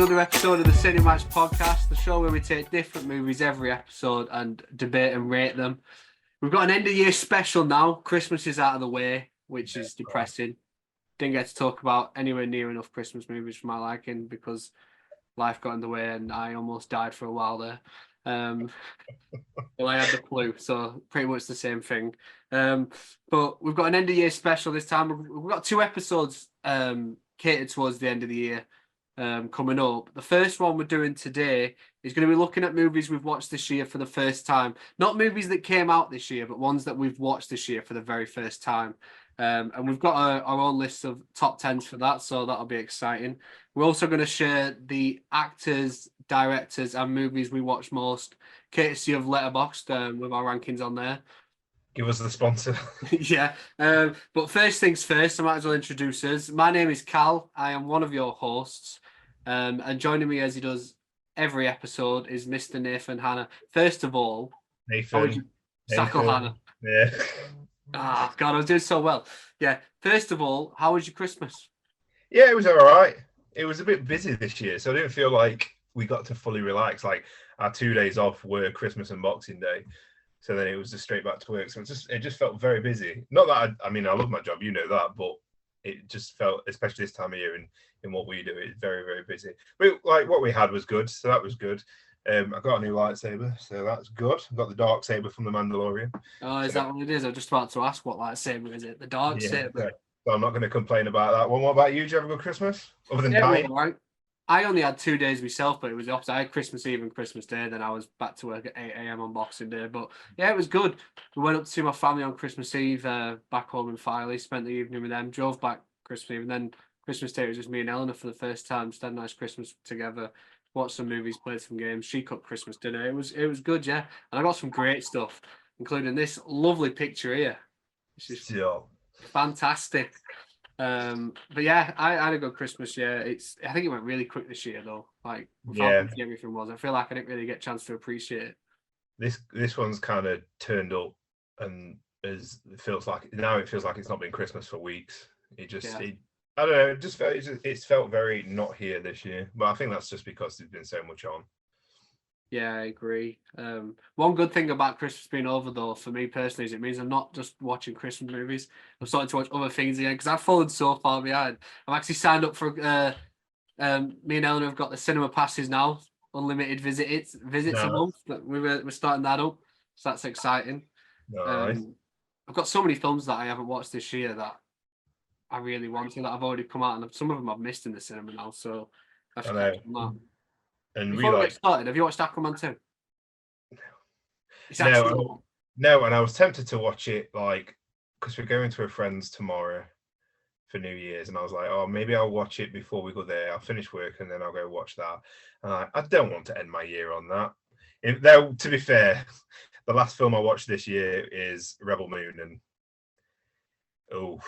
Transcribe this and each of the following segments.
another episode of the CineMatch podcast, the show where we take different movies every episode and debate and rate them. We've got an end of year special now. Christmas is out of the way, which is depressing. Didn't get to talk about anywhere near enough Christmas movies for my liking because life got in the way and I almost died for a while there. Well, I had the flu, so pretty much the same thing. But we've got an end of year special this time. We've got two episodes catered towards the end of the year coming up. The first one we're doing today is going to be looking at movies we've watched this year for the first time. Not movies that came out this year, but ones that we've watched this year for the very first time. And we've got our own list of top 10s for that, so that'll be exciting. We're also going to share the actors, directors, and movies we watch most, courtesy of Letterboxd, with our rankings on there. Give us the sponsor. Yeah. But first things first, I might as well introduce us. My name is Cal. I am one of your hosts. And joining me as he does every episode is Mr. Nathan Hanna. First of all, Nathan. Sackle Hanna. Yeah. Ah, God, I was doing so well. Yeah. First of all, how was your Christmas? Yeah, it was all right. It was a bit busy this year, so I didn't feel like we got to fully relax. Like our 2 days off were Christmas and Boxing Day. So then it was just straight back to work. So it just felt very busy. Not that I mean, I love my job, you know that, but it just felt, especially this time of year in what we do, it's very, very busy. But like what we had was good, so that was good. I got a new lightsaber, so that's good. I got the dark saber from the Mandalorian. Oh, is that what it is? I was just about to ask what lightsaber is it? The dark saber. So I'm not going to complain about that one. What about you? Did you have a good Christmas? Other than dying? Right. I only had 2 days myself, but it was the opposite. I had Christmas Eve and Christmas Day, then I was back to work at 8 a.m. on Boxing Day. But yeah, it was good. We went up to see my family on Christmas Eve, back home in Filey, spent the evening with them, drove back Christmas Eve, and then Christmas Day it was just me and Eleanor for the first time. Just had a nice Christmas together, watched some movies, played some games. She cooked Christmas dinner. It was good, yeah. And I got some great stuff, including this lovely picture here. It's just fantastic. But yeah, I had a good Christmas. Yeah, I think it went really quick this year though. Like how busy everything was, I feel like I didn't really get a chance to appreciate it. This one's kind of turned up, and it feels like it's not been Christmas for weeks. I don't know. It just felt very not here this year. But I think that's just because there's been so much on. Yeah, I agree. One good thing about Christmas being over, though, for me personally, is it means I'm not just watching Christmas movies. I'm starting to watch other things again because I've fallen so far behind. I've actually signed up for. Me and Eleanor have got the cinema passes now, unlimited visits a month. We're starting that up, so that's exciting. Nice. I've got so many films that I haven't watched this year that I really want to, that have already come out, and some of them I've missed in the cinema now. So I should catch on that. And before we get started, have you watched Aquaman 2? No, and I was tempted to watch it, like, because we're going to a friend's tomorrow for New Year's, and I was like, oh, maybe I'll watch it before we go there. I'll finish work and then I'll go watch that. And I don't want to end my year on that. Though, to be fair, the last film I watched this year is Rebel Moon, and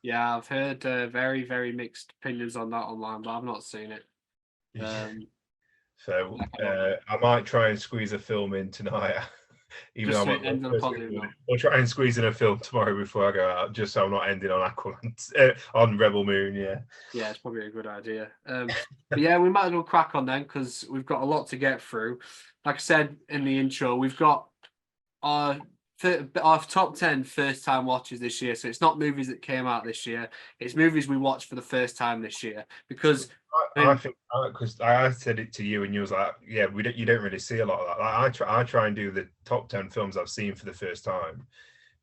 yeah, I've heard very, very mixed opinions on that online, but I've not seen it. So I might try and squeeze a film in tonight. We'll try and squeeze in a film tomorrow before I go out, just so I'm not ending on Aquaman on Rebel Moon. Yeah, it's probably a good idea. But yeah, we might as well crack on then because we've got a lot to get through. Like I said in the intro, we've got our top 10 first time watches this year. So it's not movies that came out this year, it's movies we watched for the first time this year. Because I think, because I said it to you and you was like, yeah, you don't really see a lot of that. Like, I try and do the top 10 films I've seen for the first time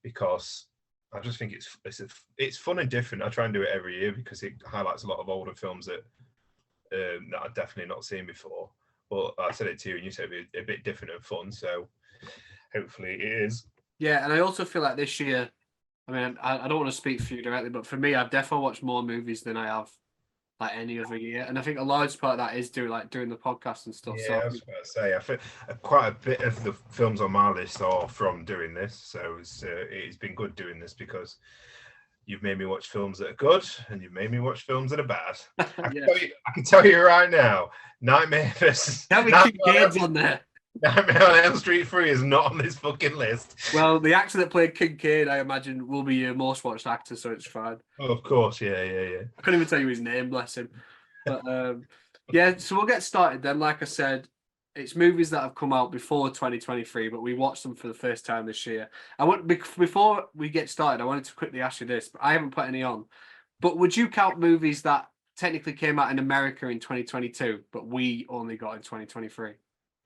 because I just think it's fun and different. I try and do it every year because it highlights a lot of older films that I've definitely not seen before. But I said it to you and you said it'd be a bit different and fun, so hopefully it is. Yeah, and I also feel like this year, I mean, I don't want to speak for you directly, but for me, I've definitely watched more movies than I have like any other year, and I think a large part of that is doing the podcast and stuff. Yeah, so I was about to say, I think quite a bit of the films on my list are from doing this, so it's been good doing this because you've made me watch films that are good, and you've made me watch films that are bad. I can tell you right now, Nightmare vs. Kincaid's on there. Nightmare on Elm Street 3 is not on this fucking list. Well, the actor that played Kincaid, I imagine, will be your most watched actor, so it's fine. Oh, of course, yeah. I couldn't even tell you his name, bless him. But Yeah, so we'll get started then. Like I said, it's movies that have come out before 2023, but we watched them for the first time this year. Before we get started, I wanted to quickly ask you this, but I haven't put any on. But would you count movies that technically came out in America in 2022, but we only got in 2023?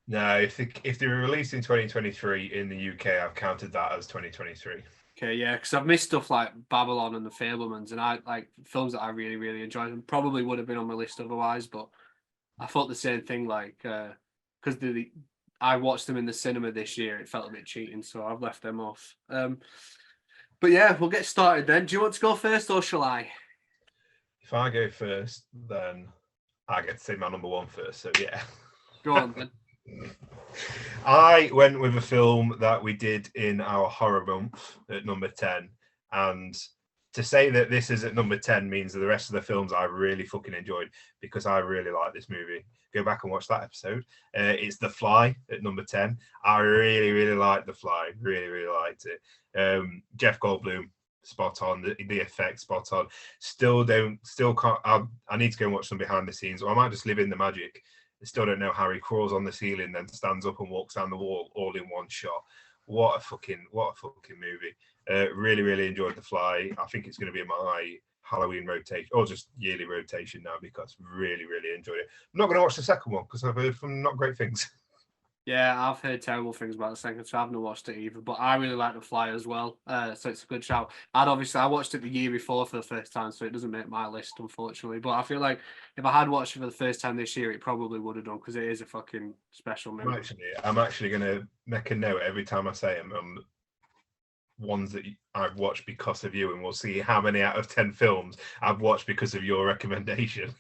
No, if they were released in 2023 in the UK, I've counted that as 2023. Okay, yeah, because I've missed stuff like Babylon and The Fablemans, and I like films that I really, really enjoyed, and probably would have been on my list otherwise. But I thought the same thing, like because I watched them in the cinema this year, it felt a bit cheating, so I've left them off. But yeah, we'll get started then. Do you want to go first, or shall I? If I go first, then I get to say my number one first. So yeah. Go on then. I went with a film that we did in our horror month at number 10. And to say that this is at number 10 means that the rest of the films I really fucking enjoyed because I really like this movie. Go back and watch that episode. It's The Fly at number 10. I really, really liked The Fly. Really, really liked it. Jeff Goldblum, spot on. The effects, spot on. Still can't. I need to go and watch some behind the scenes, or I might just live in the magic. I still don't know how he crawls on the ceiling, then stands up and walks down the wall all in one shot. What a fucking movie. Really, really enjoyed The Fly. I think it's going to be my Halloween rotation, or just yearly rotation now, because really, really enjoyed it. I'm not going to watch the second one because I've heard from not great things. Yeah, I've heard terrible things about the second, so I haven't watched it either. But I really like The Fly as well, so it's a good shout. I watched it the year before for the first time, so it doesn't make my list, unfortunately. But I feel like if I had watched it for the first time this year, it probably would have done because it is a fucking special movie. I'm actually going to make a note every time I say them. Ones that I've watched because of you, and we'll see how many out of 10 films I've watched because of your recommendation.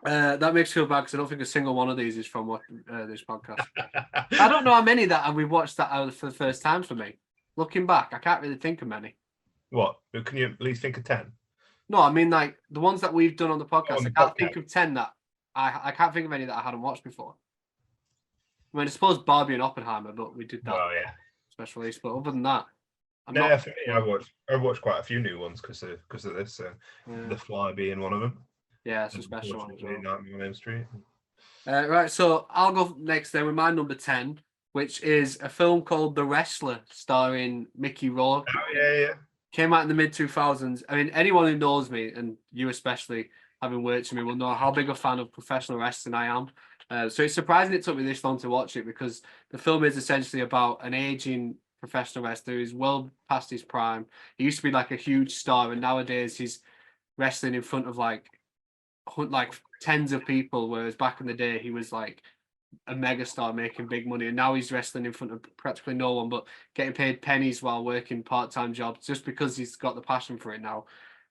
That makes me feel bad because I don't think a single one of these is from this podcast. I don't know how many that we've watched that for the first time for me. Looking back, I can't really think of many. What? Can you at least think of 10? No, I mean like the ones that we've done on the podcast. I can't think of 10 that I can't think of any that I hadn't watched before. I mean, I suppose Barbie and Oppenheimer, but we did that. Oh yeah, special release. But other than that, for me, I've watched quite a few new ones because of this. So The Fly being one of them. Yeah, it's a special one. Main Street. Right, so I'll go next then with my number 10, which is a film called The Wrestler, starring Mickey Rourke. Oh yeah. Came out in the mid-2000s. I mean, anyone who knows me, and you especially, having worked with me, will know how big a fan of professional wrestling I am. So it's surprising it took me this long to watch it because the film is essentially about an aging professional wrestler who's well past his prime. He used to be like a huge star, and nowadays he's wrestling in front of like tens of people, whereas back in the day he was like a megastar making big money, and now he's wrestling in front of practically no one, but getting paid pennies while working part-time jobs just because he's got the passion for it now.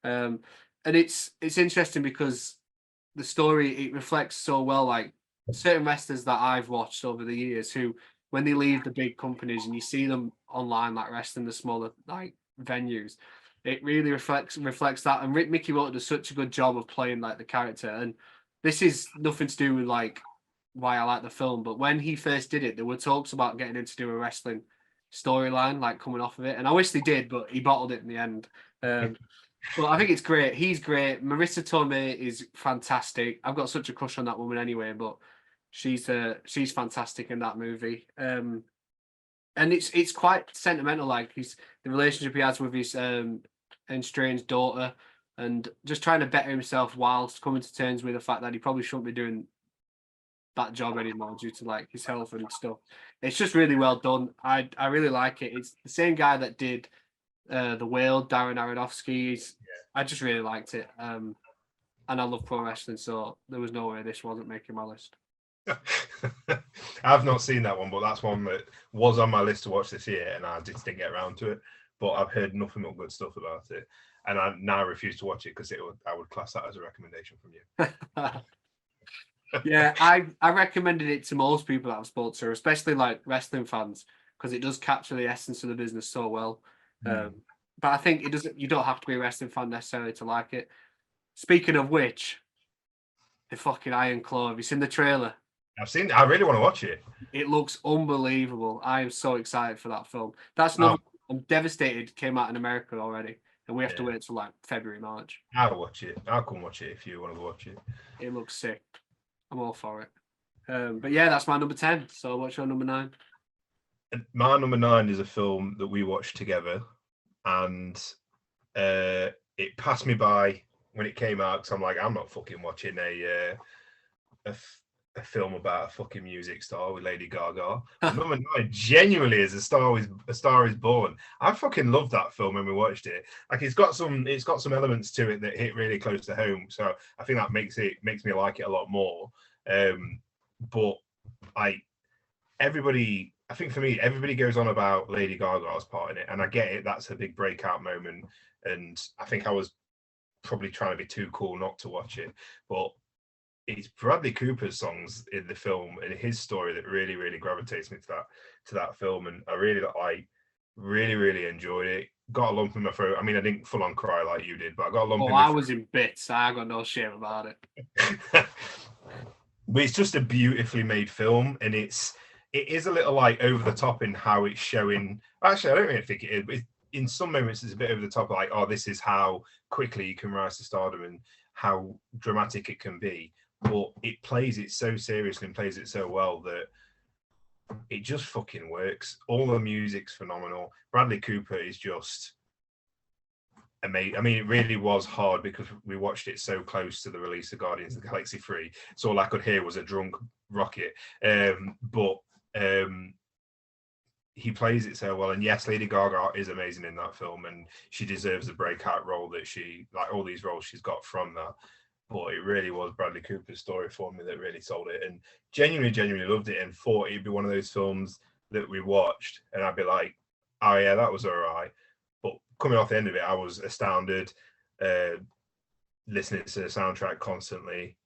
And it's interesting because the story, it reflects so well like certain wrestlers that I've watched over the years who, when they leave the big companies and you see them online like wrestling the smaller like venues, it really reflects that. And Mickey Rourke does such a good job of playing like the character. And this is nothing to do with like why I like the film, but when he first did it, there were talks about getting him to do a wrestling storyline, like coming off of it. And I wish they did, but he bottled it in the end. But I think it's great. He's great. Marissa Tomei is fantastic. I've got such a crush on that woman anyway, but she's fantastic in that movie. And it's quite sentimental, like the relationship he has with his estranged daughter, and just trying to better himself whilst coming to terms with the fact that he probably shouldn't be doing that job anymore due to like his health and stuff. It's just really well done. I really like it. It's the same guy that did The Whale, Darren Aronofsky. I just really liked it. And I love pro wrestling, so there was no way this wasn't making my list. I've not seen that one, but that's one that was on my list to watch this year, and I just didn't get around to it. But I've heard nothing but good stuff about it, and I now refuse to watch it because I would class that as a recommendation from you. Yeah, I recommended it to most people that I've spoken to, especially like wrestling fans, because it does capture the essence of the business so well. But I think it doesn't. You don't have to be a wrestling fan necessarily to like it. Speaking of which, the fucking Iron Claw. Have you seen the trailer? I've seen. I really want to watch it. It looks unbelievable. I am so excited for that film. That's not. I'm devastated. It came out in America already. and we have to Yeah. wait till like February, March. I'll watch it. I'll come watch it if you want to watch it. It looks sick. I'm all for it. But yeah, that's my number 10. So what's your number 9? And my number 9 is a film that we watched together, and it passed me by when it came out because I'm like, I'm not fucking watching a film about a fucking music star with Lady Gaga. Number 9 genuinely is a Star Is Born. I fucking loved that film when we watched it. Like it's got some elements to it that hit really close to home. So I think that makes me like it a lot more. But I think for me, everybody goes on about Lady Gaga's part in it, and I get it. That's a big breakout moment, and I think I was probably trying to be too cool not to watch it. But it's Bradley Cooper's songs in the film and his story that really, really gravitates me to that film, and I really enjoyed it. Got a lump in my throat. I mean, I didn't full on cry like you did, but I got a lump in my throat. I was in bits. I got no shame about it. But it's just a beautifully made film, and it is a little like over the top in how it's showing. Actually, I don't really think it is, but in some moments it's a bit over the top, like, oh, this is how quickly you can rise to stardom and how dramatic it can be. But it plays it so seriously and plays it so well that it just fucking works. All the music's phenomenal. Bradley Cooper is just amazing. I mean, it really was hard because we watched it so close to the release of Guardians of the Galaxy 3. So all I could hear was a drunk rocket. But he plays it so well. And yes, Lady Gaga is amazing in that film, and she deserves the breakout role that all these roles she's got from that. But it really was Bradley Cooper's story for me that really sold it, and genuinely loved it, and thought it'd be one of those films that we watched and I'd be like, oh yeah, that was all right. But coming off the end of it, I was astounded, listening to the soundtrack constantly,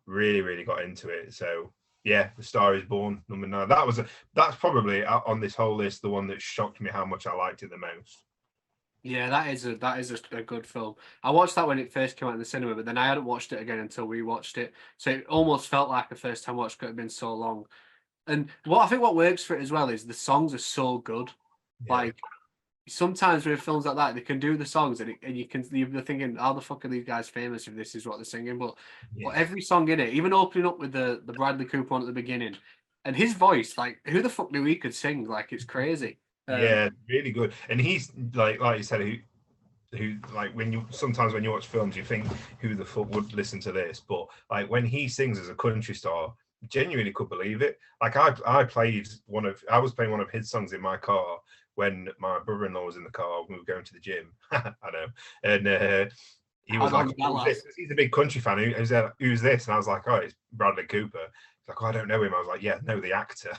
really got into it. So yeah, The Star Is Born, number 9. That's probably on this whole list the one that shocked me how much I liked it the most. Yeah, that is a good film. I watched that when it first came out in the cinema, but then I hadn't watched it again until we watched it. So it almost felt like the first time watch could have been so long. And what works for it as well is the songs are so good. Yeah. Like sometimes with films like that, they can do the songs and you're thinking, how the fuck are these guys famous if this is what they're singing? But every song in it, even opening up with the Bradley Cooper one at the beginning, and his voice, like who the fuck knew he could sing? Like it's crazy. Yeah, really good. And he's like you said, who like when you watch films, you think who the fuck would listen to this? But like when he sings as a country star, genuinely could believe it. Like I was playing one of his songs in my car when my brother-in-law was in the car when we were going to the gym. I know, and he was like, he's a big country fan. Who's this? And I was like, oh, it's Bradley Cooper. He's like, oh, I don't know him. I was like, yeah, no, the actor.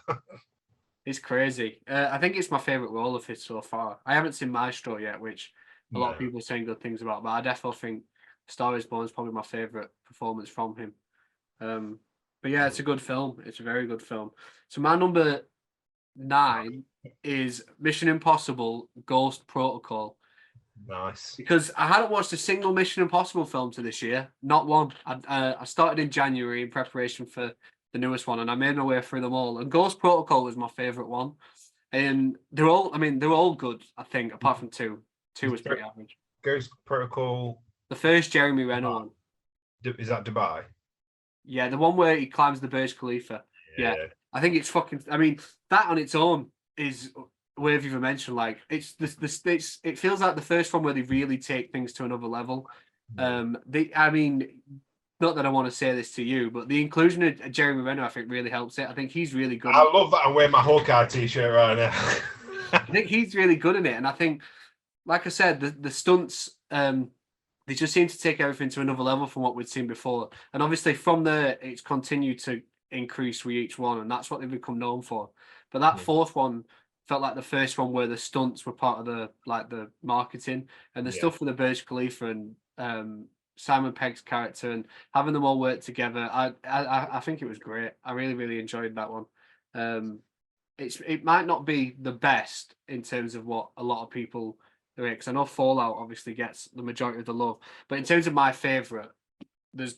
It's crazy. I think it's my favourite role of his so far. I haven't seen Maestro yet, which a lot of people are saying good things about, but I definitely think Star Is Born is probably my favourite performance from him. But yeah, it's a good film. It's a very good film. So my number 9 is Mission Impossible Ghost Protocol. Nice. Because I hadn't watched a single Mission Impossible film to this year. Not one. I started in January in preparation for the newest one, and I made my way through them all. And Ghost Protocol was my favourite one. And they're all good, I think, apart from 2. 2 was pretty average. Ghost Protocol. The first Jeremy Renner one. Is that Dubai? Yeah, the one where he climbs the Burj Khalifa. Yeah. I think it's fucking. I mean, that on its own is worthy of a mention. Like, it feels like the first one where they really take things to another level. I mean, not that I want to say this to you, but the inclusion of Jeremy Renner, I think, really helps it. I think he's really good. I love that I'm wearing my Hawkeye t-shirt right now. I think he's really good in it, and I think, like I said, the stunts. They just seem to take everything to another level from what we'd seen before. And obviously from there, it's continued to increase with each one, and that's what they've become known for. But that fourth one felt like the first one where the stunts were part of the marketing, and the stuff with the Burj Khalifa and Simon Pegg's character and having them all work together. I think it was great. I really enjoyed that one. It might not be the best in terms of what a lot of people, because I know Fallout obviously gets the majority of the love, but in terms of my favourite, there's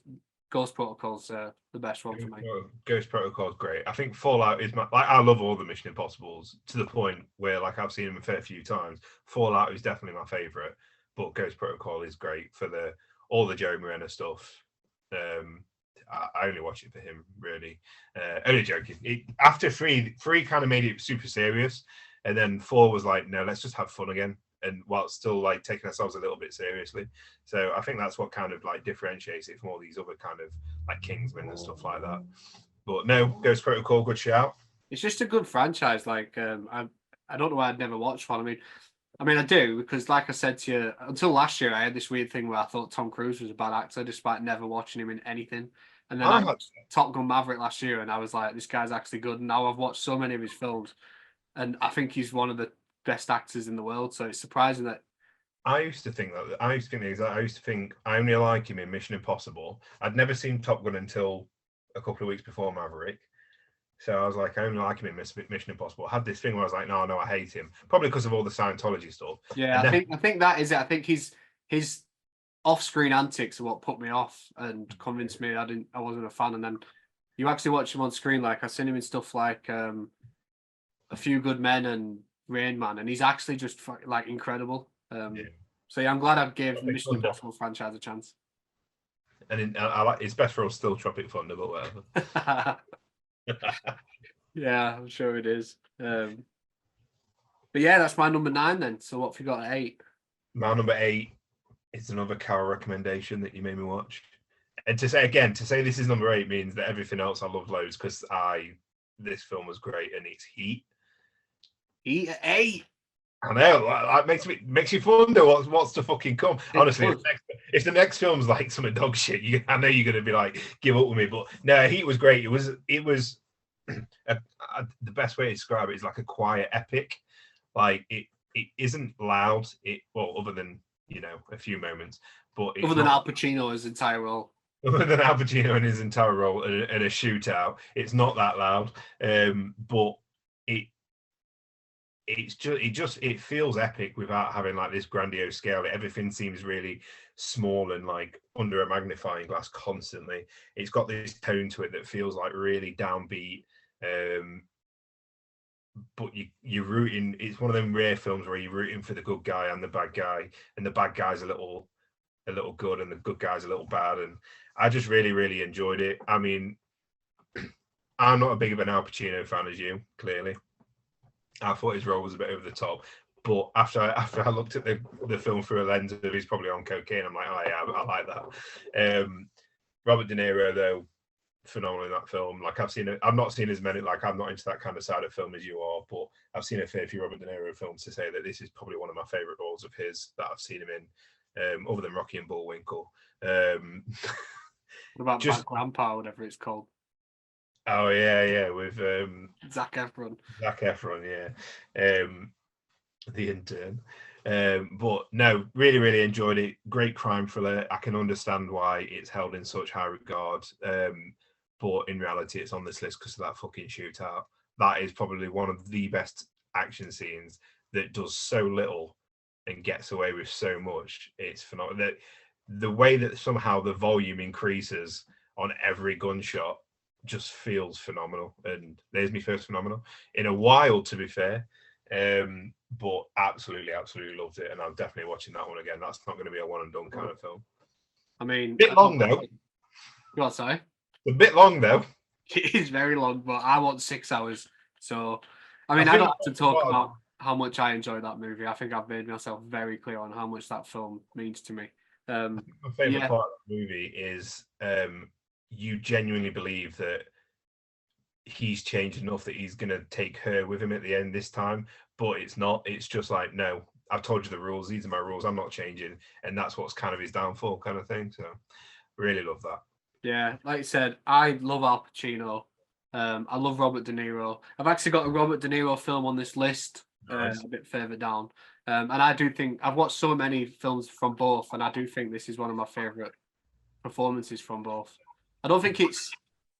Ghost Protocol's the best one for me. Ghost Protocol is great. I think Fallout is I love all the Mission Impossibles to the point where I've seen them a fair few times. Fallout is definitely my favourite, but Ghost Protocol is great for all the Joe Morena stuff. I only watch it for him, really. Only joking. After three kind of made it super serious, and then 4 was like, no, let's just have fun again, and while still like taking ourselves a little bit seriously. So I think that's what kind of like differentiates it from all these other kind of like Kingsman and stuff like that. But no, Ghost Protocol, good shout. It's just a good franchise. Like I don't know why I'd never watched one. I mean, I do because, like I said to you, until last year, I had this weird thing where I thought Tom Cruise was a bad actor, despite never watching him in anything. And then I watched Top Gun Maverick last year, and I was like, this guy's actually good. And now I've watched so many of his films, and I think he's one of the best actors in the world. So it's surprising that. I used to think I only like him in Mission Impossible. I'd never seen Top Gun until a couple of weeks before Maverick. So I was like, I only like him in Mission Impossible. I had this thing where I was like, no, I hate him. Probably because of all the Scientology stuff. Yeah, I think that is it. I think his off-screen antics are what put me off and convinced me I wasn't a fan. And then you actually watch him on screen. Like I've seen him in stuff like A Few Good Men and Rain Man, and he's actually just like incredible. So yeah, I'm glad I gave Mission Impossible franchise a chance. And I like it's best for us still Tropic Thunder, but whatever. Yeah, I'm sure it is. But yeah, that's my number 9 then. So what have you got at 8? My number 8 is another Carol recommendation that you made me watch. And to say this is number 8 means that everything else I love loads because this film was great, and it's Heat. Heat at 8. I know, that makes you wonder what's to fucking come. Honestly, if the next film's like some dog shit, I know you're gonna be like, give up with me. But no, Heat was great. It was the best way to describe it is like a quiet epic. Like it isn't loud. Other than a few moments, but other than Al Pacino's entire role. Other than Al Pacino and his entire role and a shootout, it's not that loud. But it feels epic without having like this grandiose scale. Everything seems really small and like under a magnifying glass constantly. It's got this tone to it that feels like really downbeat. But you're rooting. It's one of them rare films where you're rooting for the good guy and the bad guy, and the bad guy's a little good and the good guy's a little bad. And I just really, really enjoyed it. I mean, I'm not as big of an Al Pacino fan as you, clearly. I thought his role was a bit over the top, but after I looked at the film through a lens of he's probably on cocaine, I'm like, oh yeah, I like that. Robert De Niro though, phenomenal in that film. Like I've not seen as many. Like I'm not into that kind of side of film as you are, but I've seen a fair few Robert De Niro films to say that this is probably one of my favorite roles of his that I've seen him in, other than Rocky and Bullwinkle. What about Bad Grandpa, whatever it's called? Oh yeah, with Zac Efron. Yeah. The Intern. But no, really, really enjoyed it. Great crime thriller. I can understand why it's held in such high regard. But in reality, it's on this list because of that fucking shootout. That is probably one of the best action scenes that does so little and gets away with so much. It's phenomenal. The way that somehow the volume increases on every gunshot just feels phenomenal, and there's my first phenomenal in a while, to be fair. But absolutely loved it, and I'm definitely watching that one again. That's not going to be a one and done kind of film. I mean, bit long though. What, sorry? A bit long though. It is very long, but I want 6 hours. So, I mean, I don't have to talk about how much I enjoyed that movie. I think I've made myself very clear on how much that film means to me. My favorite part of the movie is you genuinely believe that he's changed enough that he's going to take her with him at the end this time, but it's not. It's just like, no, I've told you the rules. These are my rules. I'm not changing. And that's what's kind of his downfall kind of thing. So really love that. Yeah, like I said, I love Al Pacino. I love Robert De Niro. I've actually got a Robert De Niro film on this list, nice. A bit further down. And I do think I've watched so many films from both, and I do think this is one of my favorite performances from both. I don't think it's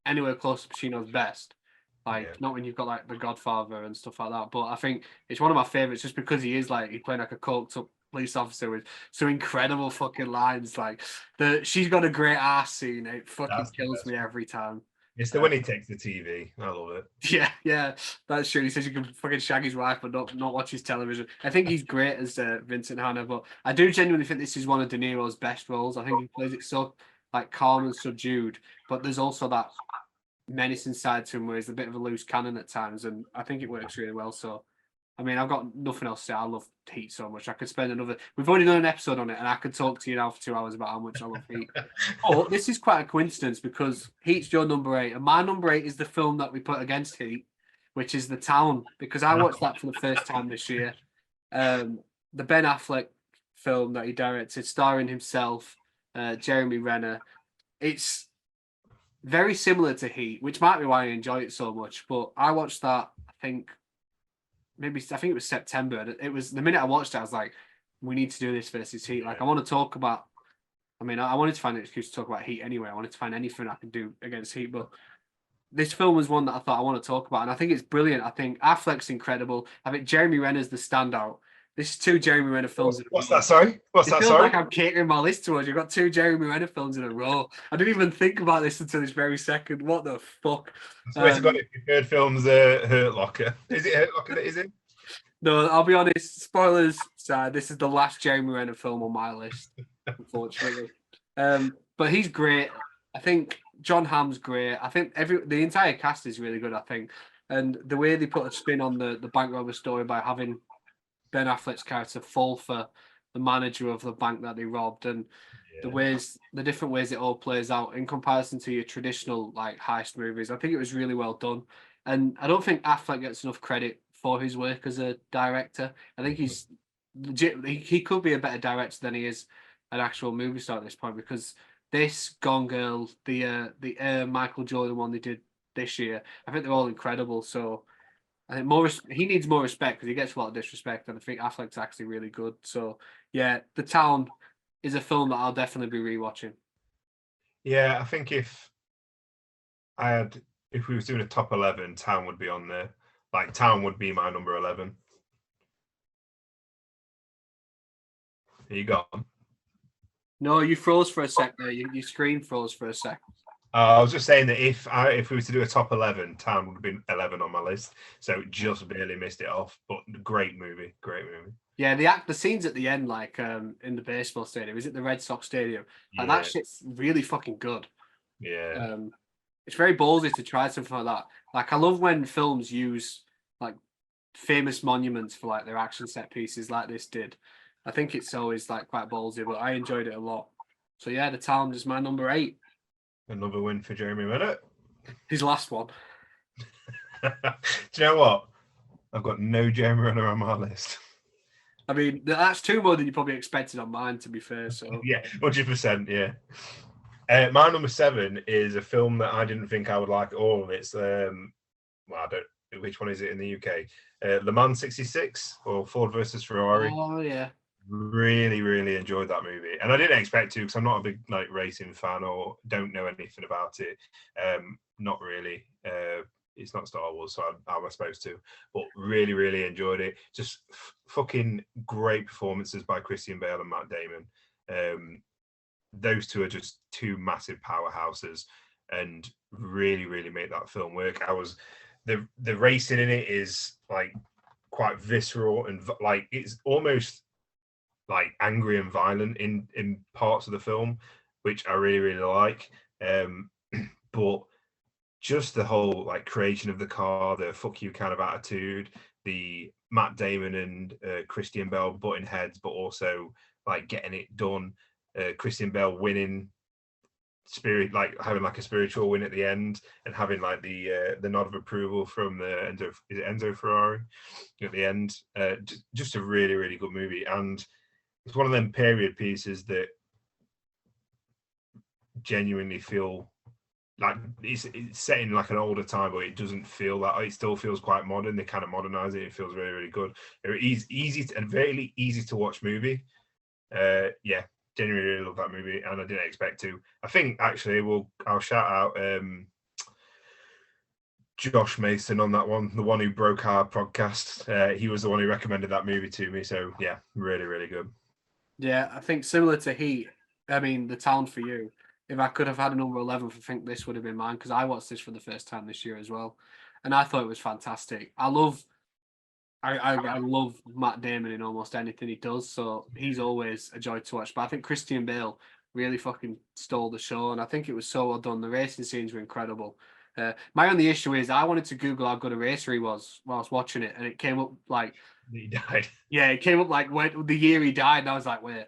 anywhere close to Pacino's best. Not when you've got like The Godfather and stuff like that. But I think it's one of my favorites just because he's playing like a coked up police officer with some incredible fucking lines. Like she's got a great ass scene. It fucking kills me every time. It's the when he takes the TV. I love it. Yeah, that's true. He says you can fucking shag his wife, but not watch his television. I think he's great as Vincent Hanna, but I do genuinely think this is one of De Niro's best roles. I think he plays it so like calm and subdued, but there's also that menacing side to him where he's a bit of a loose cannon at times, and I think it works really well. So, I mean, I've got nothing else to say. I love Heat so much. I could spend another. We've already done an episode on it, and I could talk to you now for 2 hours about how much I love Heat. But this is quite a coincidence because Heat's your number 8, and my number 8 is the film that we put against Heat, which is The Town, because I watched that for the first time this year. The Ben Affleck film that he directed, starring himself, Jeremy Renner. It's very similar to Heat, which might be why I enjoy it so much. But I watched that, I think it was September. It was the minute I watched it, I was like, we need to do this versus Heat. Like, I want to talk about. I mean, I wanted to find an excuse to talk about Heat anyway. I wanted to find anything I could do against Heat, but this film was one that I thought I want to talk about, and I think it's brilliant. I think Affleck's incredible. I think Jeremy Renner's the standout. This is 2 Jeremy Renner films. What's that? Sorry, what's it that? feels Sorry. like I'm catering my list towards. You've got 2 Jeremy Renner films in a row. I didn't even think about this until this very second. What the fuck? I swear to God, if you've heard films, Hurt Locker. Is it Hurt Locker that is it? No, I'll be honest. Spoilers aside, this is the last Jeremy Renner film on my list, unfortunately. But he's great. I think John Hamm's great. I think the entire cast is really good. I think, and the way they put a spin on the bank robber story by having Ben Affleck's character fall for the manager of the bank that they robbed, and the different ways it all plays out in comparison to your traditional like heist movies. I think it was really well done, and I don't think Affleck gets enough credit for his work as a director. I think he's legit. He could be a better director than he is an actual movie star at this point, because this, Gone Girl, the Michael Jordan one they did this year, I think they're all incredible. So I think he needs more respect because he gets a lot of disrespect, and I think Affleck's actually really good. So yeah, The Town is a film that I'll definitely be rewatching. Yeah, I think if we was doing a top 11, Town would be on there. Like, Town would be my number 11. Are you gone? No, you froze for a sec there. Your screen froze for a sec. I was just saying that if we were to do a top 11, Town would have been 11 on my list. So just barely missed it off. But great movie. Yeah, the scenes at the end, like in the baseball stadium, is it the Red Sox stadium? Like, that shit's really fucking good. Yeah. It's very ballsy to try something like that. Like, I love when films use like famous monuments for like their action set pieces, like this did. I think it's always like quite ballsy, but I enjoyed it a lot. So yeah, The Town is my number 8. Another win for Jeremy Renner. His last one. Do you know what? I've got no Jeremy Renner on my list. I mean, that's 2 more than you probably expected on mine, to be fair. So yeah, 100%. Yeah. My number 7 is a film that I didn't think I would like at all. It's I don't. Which one is it in the UK? Le Mans '66 or Ford versus Ferrari. Oh yeah. Really, really enjoyed that movie, and I didn't expect to because I'm not a big like racing fan or don't know anything about it. Not really. It's not Star Wars, so how am I supposed to? But really, really enjoyed it. Just fucking great performances by Christian Bale and Matt Damon. Those 2 are just 2 massive powerhouses, and really, really make that film work. The racing in it is like quite visceral and like it's almost like angry and violent in parts of the film, which I really, really like. But just the whole like creation of the car, the fuck you kind of attitude, the Matt Damon and Christian Bale butting heads, but also like getting it done. Christian Bale winning spirit, like having like a spiritual win at the end, and having like the nod of approval from Enzo Ferrari at the end. Just a really, really good movie, and it's one of them period pieces that genuinely feel like it's set in like an older time, but it doesn't feel that. It still feels quite modern. They kind of modernize it. It feels really, really good. It's easy and very easy to watch movie. Yeah, genuinely really love that movie, and I didn't expect to. I think actually I'll shout out Josh Mason on that one, the one who broke our podcast. He was the one who recommended that movie to me. So yeah, really, really good. Yeah, I think similar to Heat. I mean, The Town for you. if I could have had a number 11, I think this would have been mine because I watched this for the first time this year as well, and I thought it was fantastic. I love Matt Damon in almost anything he does, so he's always a joy to watch. But I think Christian Bale really fucking stole the show, and I think it was so well done. The racing scenes were incredible. My only issue is I wanted to Google how good a racer he was while I was watching it, and it came up like He died. yeah, it came up like when the year he died, and I was like, wait,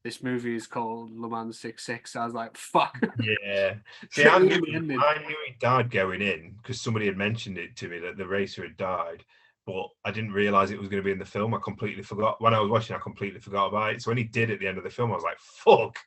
this movie is called Le Mans 66. I was like, fuck. Yeah. See, I knew he died going in because somebody had mentioned it to me that the racer had died, but I didn't realize it was going to be in the film. I completely forgot. When I was watching, I completely forgot about it. So when he did at the end of the film, I was like, fuck,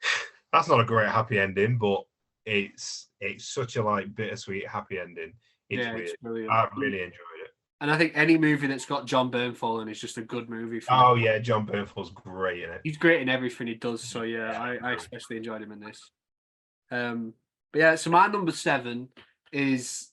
that's not a great happy ending, but it's such a like bittersweet happy ending. It's weird. It's brilliant. I really enjoyed it. And I think any movie that's got John Bernthal in is just a good movie. Oh yeah, John Bernthald's great in it. He's great in everything he does. So yeah, I especially enjoyed him in this. But yeah, so my number 7 is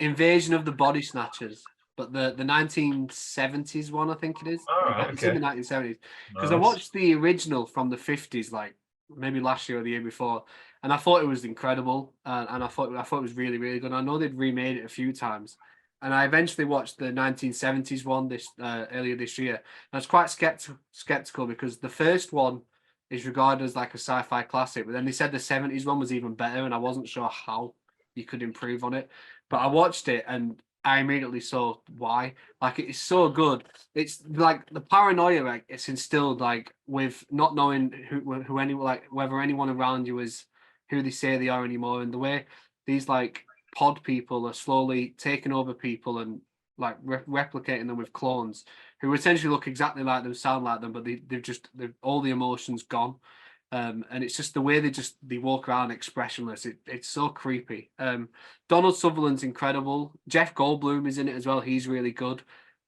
Invasion of the Body Snatchers, but the 1970s one, I think it is. Oh, okay. It's in the 1970s because I watched the original from the 50s, like maybe last year or the year before, and I thought it was incredible, and I thought it was really really good. I know they'd remade it a few times, and I eventually watched the 1970s one this earlier this year. And I was quite skeptical because the first one is regarded as like a sci-fi classic, but then they said the 70s one was even better, and I wasn't sure how you could improve on it. But I watched it and I immediately saw why. Like it is so good. It's like the paranoia, like it's instilled, like with not knowing who anyone, like whether anyone around you is who they say they are anymore, and the way these like pod people are slowly taking over people and like replicating them with clones who essentially look exactly like them, sound like them, but they've all the emotions gone. And it's just the way they walk around expressionless. It's so creepy. Donald Sutherland's incredible. Jeff Goldblum is in it as well. He's really good.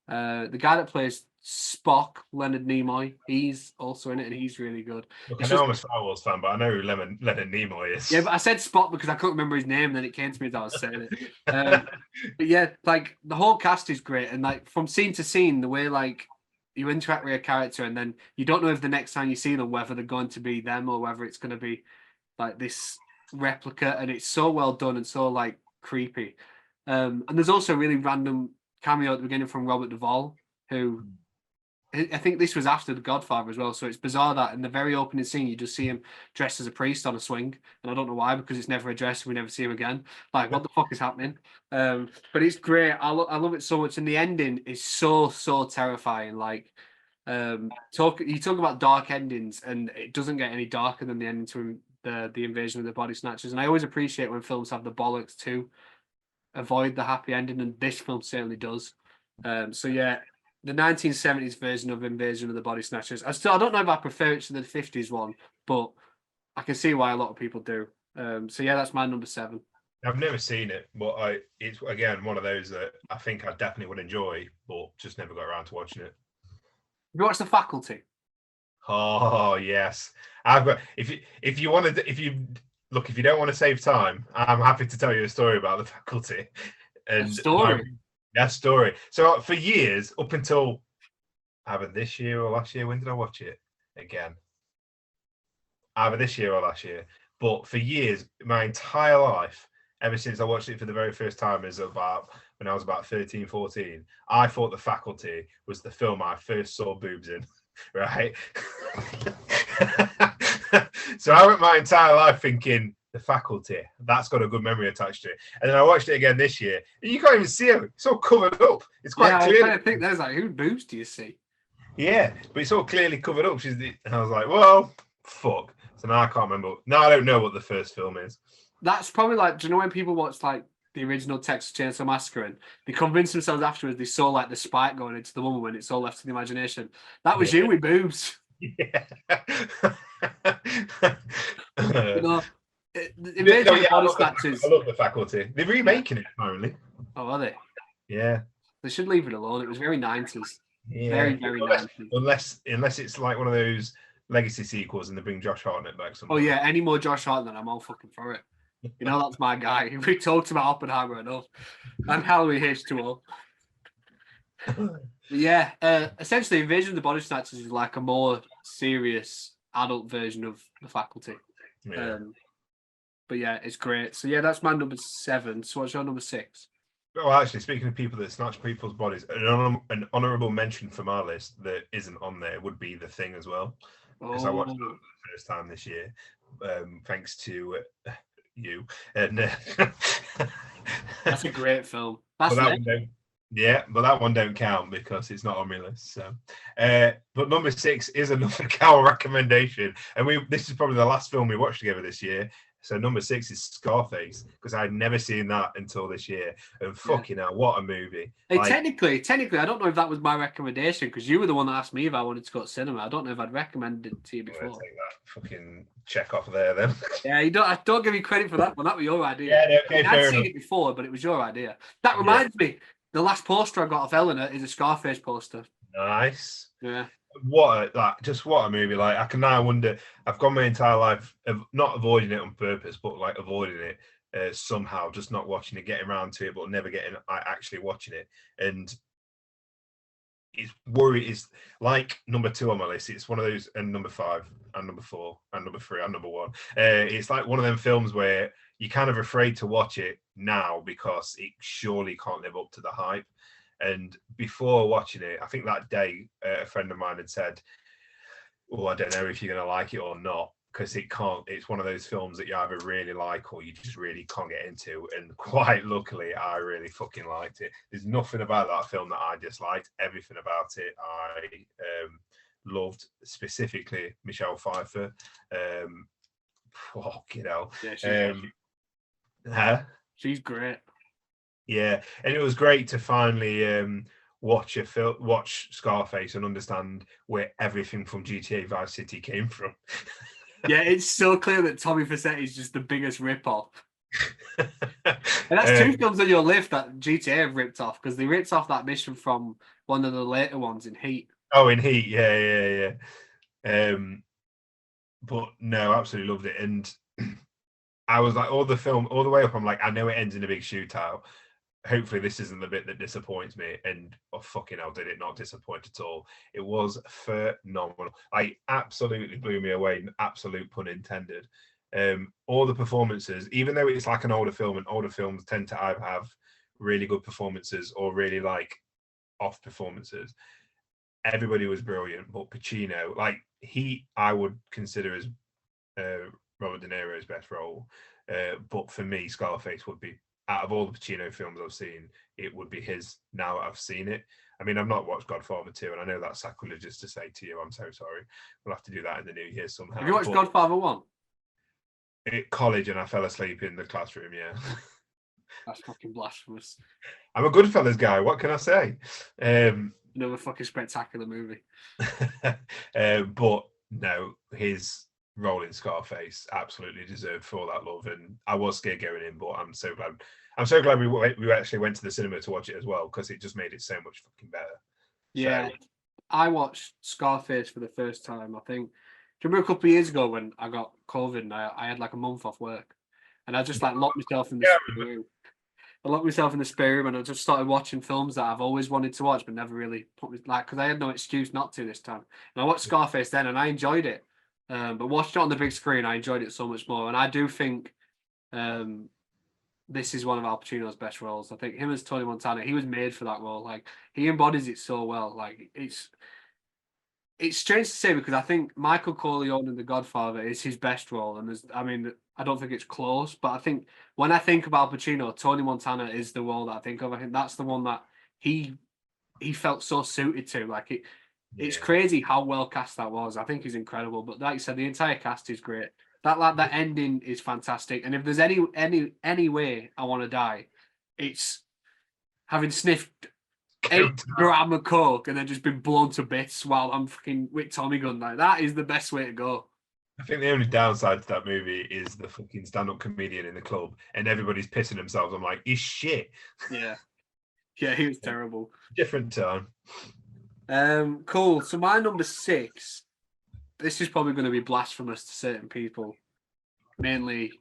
The guy that plays Spock, Leonard Nimoy, he's also in it, and he's really good. Look, I know I'm a Star Wars fan, but I know who Leonard Nimoy is. Yeah, but I said Spock because I couldn't remember his name, and then it came to me as I was saying it. But yeah, like the whole cast is great, and like from scene to scene, the way like you interact with a character, and then you don't know if the next time you see them whether they're going to be them or whether it's going to be like this replica, and it's so well done and so like creepy. And there's also a really random cameo at the beginning from Robert Duvall, who I think this was after The Godfather as well, so it's bizarre that in the very opening scene you just see him dressed as a priest on a swing, and I don't know why, because it's never addressed and we never see him again. Like, what the fuck is happening? But it's great. I love it so much, and the ending is so terrifying. Like, you talk about dark endings, and it doesn't get any darker than the ending to the Invasion of the Body Snatchers. And I always appreciate when films have the bollocks to avoid the happy ending, and this film certainly does. So yeah, the 1970s version of Invasion of the Body Snatchers. I don't know if I prefer it to the 50s one, but I can see why a lot of people do. So yeah, that's my number 7. I've never seen it, but it's again one of those that I think I definitely would enjoy, but just never got around to watching it. Have you watched The Faculty? Oh yes, I've got. If you want to, if you don't want to save time, I'm happy to tell you a story about The Faculty. And that story. So for years, up until either this year or last year, when did I watch it again? Either this year or last year. But for years, my entire life, ever since I watched it for the very first time, when I was about 13, 14, I thought The Faculty was the film I first saw boobs in, right? So I went my entire life thinking, The Faculty, that's got a good memory attached to it. And then I watched it again this year, and you can't even see it. It's all covered up. It's quite clear. I think there's like, who boobs do you see? Yeah, but it's all clearly covered up. And I was like, well, fuck. So now I can't remember. Now I don't know what the first film is. That's probably like, do you know when people watch like the original Texas Chainsaw Massacre and they convince themselves afterwards they saw like the spike going into the woman when it's all left to the imagination? That was you with boobs. Yeah. You know, I love The Faculty. They're remaking it apparently. Oh, are they? Yeah. They should leave it alone. It was very 90s. Yeah. Very 90s. Unless it's like one of those legacy sequels and they bring Josh Hartnett back somewhere. Oh yeah, any more Josh Hartnett, I'm all fucking for it. You know, that's my guy. We talked about Oppenheimer enough. And Halloween H2O. Yeah, essentially Invasion of the Body Snatchers is like a more serious adult version of The Faculty. Yeah. But yeah, it's great. So yeah, that's my number 7. So what's your number 6? Well, actually, speaking of people that snatch people's bodies, an honourable mention from our list that isn't on there would be The Thing as well, because I watched that Oh, for the first time this year, thanks to you. And that's a great film. but That's that lit. one don't, yeah, but that one don't count because it's not on my list. So, but number 6 is another Cal recommendation, and this is probably the last film we watched together this year. So number 6 is Scarface, because I'd never seen that until this year, and Yeah. fucking hell, what a movie! Hey, Like, technically, I don't know if that was my recommendation because you were the one that asked me if I wanted to go to cinema. I don't know if I'd recommended it to you I'm gonna before. take that fucking check off there then. Yeah, don't give me credit for that one. That was your idea. Yeah, no, okay, I'd fair seen enough. it before, but it was your idea. That Yeah. reminds me, the last poster I got of Eleanor is a Scarface poster. Nice. Yeah. What a movie! Like, I can now wonder. I've gone my entire life of not avoiding it on purpose, but like avoiding it somehow, just not watching it, getting around to it, but never getting actually watching it. And it's like number 2 on my list. It's one of those, and number 5 and number 4 and number 3 and number 1. It's like one of them films where you're kind of afraid to watch it now because it surely can't live up to the hype. And before watching it, I think that day a friend of mine had said, "Oh, I don't know if you're going to like it or not, because it can't. It's one of those films that you either really like or you just really can't get into." And quite luckily, I really fucking liked it. There's nothing about that film that I disliked. Everything about it I loved. Specifically, Michelle Pfeiffer. Fucking hell. Yeah, Huh? she's great. Yeah, and it was great to finally watch Scarface and understand where everything from GTA Vice City came from. Yeah, it's so clear that Tommy Vercetti is just the biggest rip-off. And that's 2 films on your list that GTA have ripped off, because they ripped off that mission from one of the later ones in Heat. Oh, in Heat, yeah. But no, absolutely loved it, and I was like, all the way up, I'm like, I know it ends in a big shootout. Hopefully this isn't the bit that disappoints me, and fucking hell, did it not disappoint at all. It was phenomenal. I absolutely blew me away, absolute pun intended. All the performances, even though it's like an older film, and older films tend to either have really good performances or really like off performances, everybody was brilliant. But Pacino, like, I would consider as Robert De Niro's best role, but for me, Scarface would be, out of all the Pacino films I've seen, it would be his now that I've seen it. I mean, I've not watched Godfather 2, and I know that's sacrilegious to say to you. I'm so sorry. We'll have to do that in the new year somehow. Have you watched Godfather 1? At college, and I fell asleep in the classroom, yeah. That's fucking blasphemous. I'm a Goodfellas guy. What can I say? Another fucking spectacular movie. But no, his role in Scarface absolutely deserved for all that love, and I was scared going in, but I'm so glad we actually went to the cinema to watch it as well, because it just made it so much fucking better. Yeah, So, I watched Scarface for the first time, I think. Do you remember a couple of years ago when I got COVID and I had like a month off work, and I just like locked myself in the spare room. I locked myself in the spare room and I just started watching films that I've always wanted to watch but never really put me, like, because I had no excuse not to this time. And I watched Scarface then and I enjoyed it, but watched it on the big screen, I enjoyed it so much more. And I do think this is one of Al Pacino's best roles. I think him as Tony Montana, he was made for that role. Like, he embodies it so well. Like, it's strange to say because I think Michael Corleone in The Godfather is his best role, and I don't think it's close. But I think when I think about Al Pacino, Tony Montana is the role that I think of. I think that's the one that he felt so suited to. Like, it's crazy how well cast that was. I think he's incredible. But like you said, the entire cast is great. That ending is fantastic. And if there's any way I want to die, it's having sniffed 8 grams of coke and then just been blown to bits while I'm fucking with Tommy gun. Like, that is the best way to go. I think the only downside to that movie is the fucking stand-up comedian in the club, and everybody's pissing themselves. I'm like, he's shit. Yeah, he was terrible. Different time. Cool. So my number 6. This is probably going to be blasphemous to certain people, mainly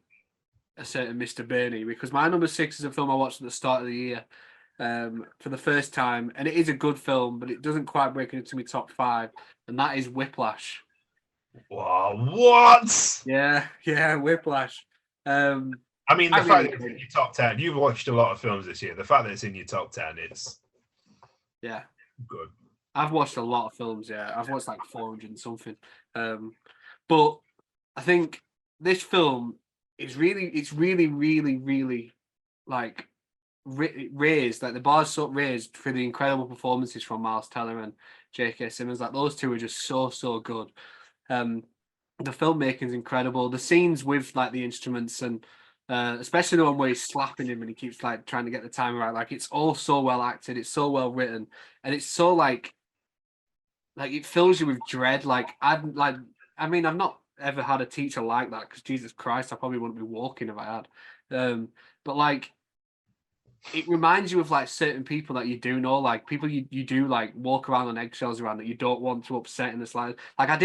a certain Mr. Burney, because my number 6 is a film I watched at the start of the year. For the first time, and it is a good film, but it doesn't quite break into my top 5, and that is Whiplash. Wow, what? Yeah, Whiplash. I mean, the I fact really that it's in enjoyed it. your top 10, you've watched a lot of films this year. The fact that it's in your top 10, it's Yeah, good. I've watched a lot of films. Yeah, I've watched like 400 and something. But I think this film it's really like raised, like the bar's so raised for the incredible performances from Miles Teller and J.K. Simmons. Like those two are just so good. Um, the filmmaking's incredible. The scenes with like the instruments and especially the one where he's slapping him and he keeps like trying to get the time right. Like it's all so well acted. It's so well written, and it's so like it fills you with dread. I mean, I've not ever had a teacher like that because Jesus Christ, I probably wouldn't be walking if I had. But like it reminds you of like certain people that you do know, like people you do like walk around on eggshells around that you don't want to upset in the slightest. Like I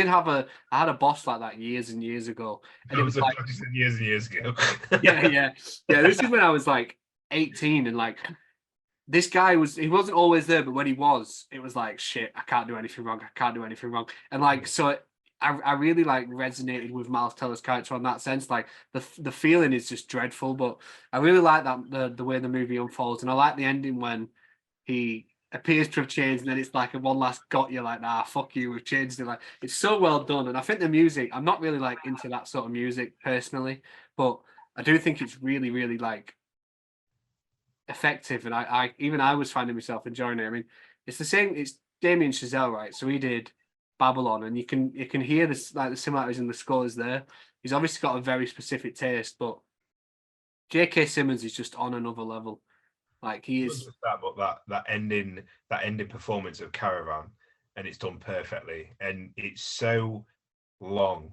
had a boss like that years and years ago, and it That was was like years and years ago. yeah. This is when I was like 18, and like this guy he wasn't always there, but when he was, it was like shit. I can't do anything wrong. I can't do anything wrong. And like so, I really like resonated with Miles Teller's character on that sense. Like the feeling is just dreadful, but I really like that the way the movie unfolds, and I like the ending when he appears to have changed, and then it's like a one last got you like nah fuck you we've changed it. Like it's so well done, and I think the music. I'm not really like into that sort of music personally, but I do think it's really like effective, and I was finding myself enjoying it. I mean, it's the same. It's Damien Chazelle, right? So he did Babylon, and you can hear this like the similarities in the scores there. He's obviously got a very specific taste, but J.K. Simmons is just on another level. Like he Not is, just that, but that ending performance of Caravan, and it's done perfectly, and it's so long,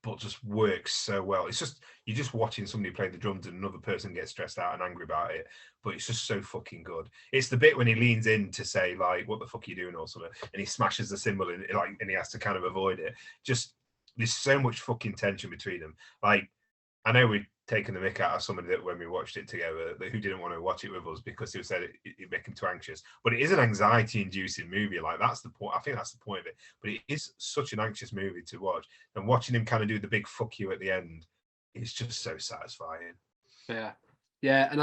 but just works so well. It's just you're just watching somebody play the drums and another person gets stressed out and angry about it, but it's just so fucking good. It's the bit when he leans in to say like, "What the fuck are you doing?" or something, and he smashes the cymbal and like, and he has to kind of avoid it. Just there's so much fucking tension between them. Like I know we'd taken the mick out of somebody that when we watched it together who didn't want to watch it with us because he said it make him too anxious. But it is an anxiety-inducing movie. Like that's the point. I think that's the point of it. But it is such an anxious movie to watch, and watching him kind of do the big fuck you at the end is just so satisfying. yeah, yeah. And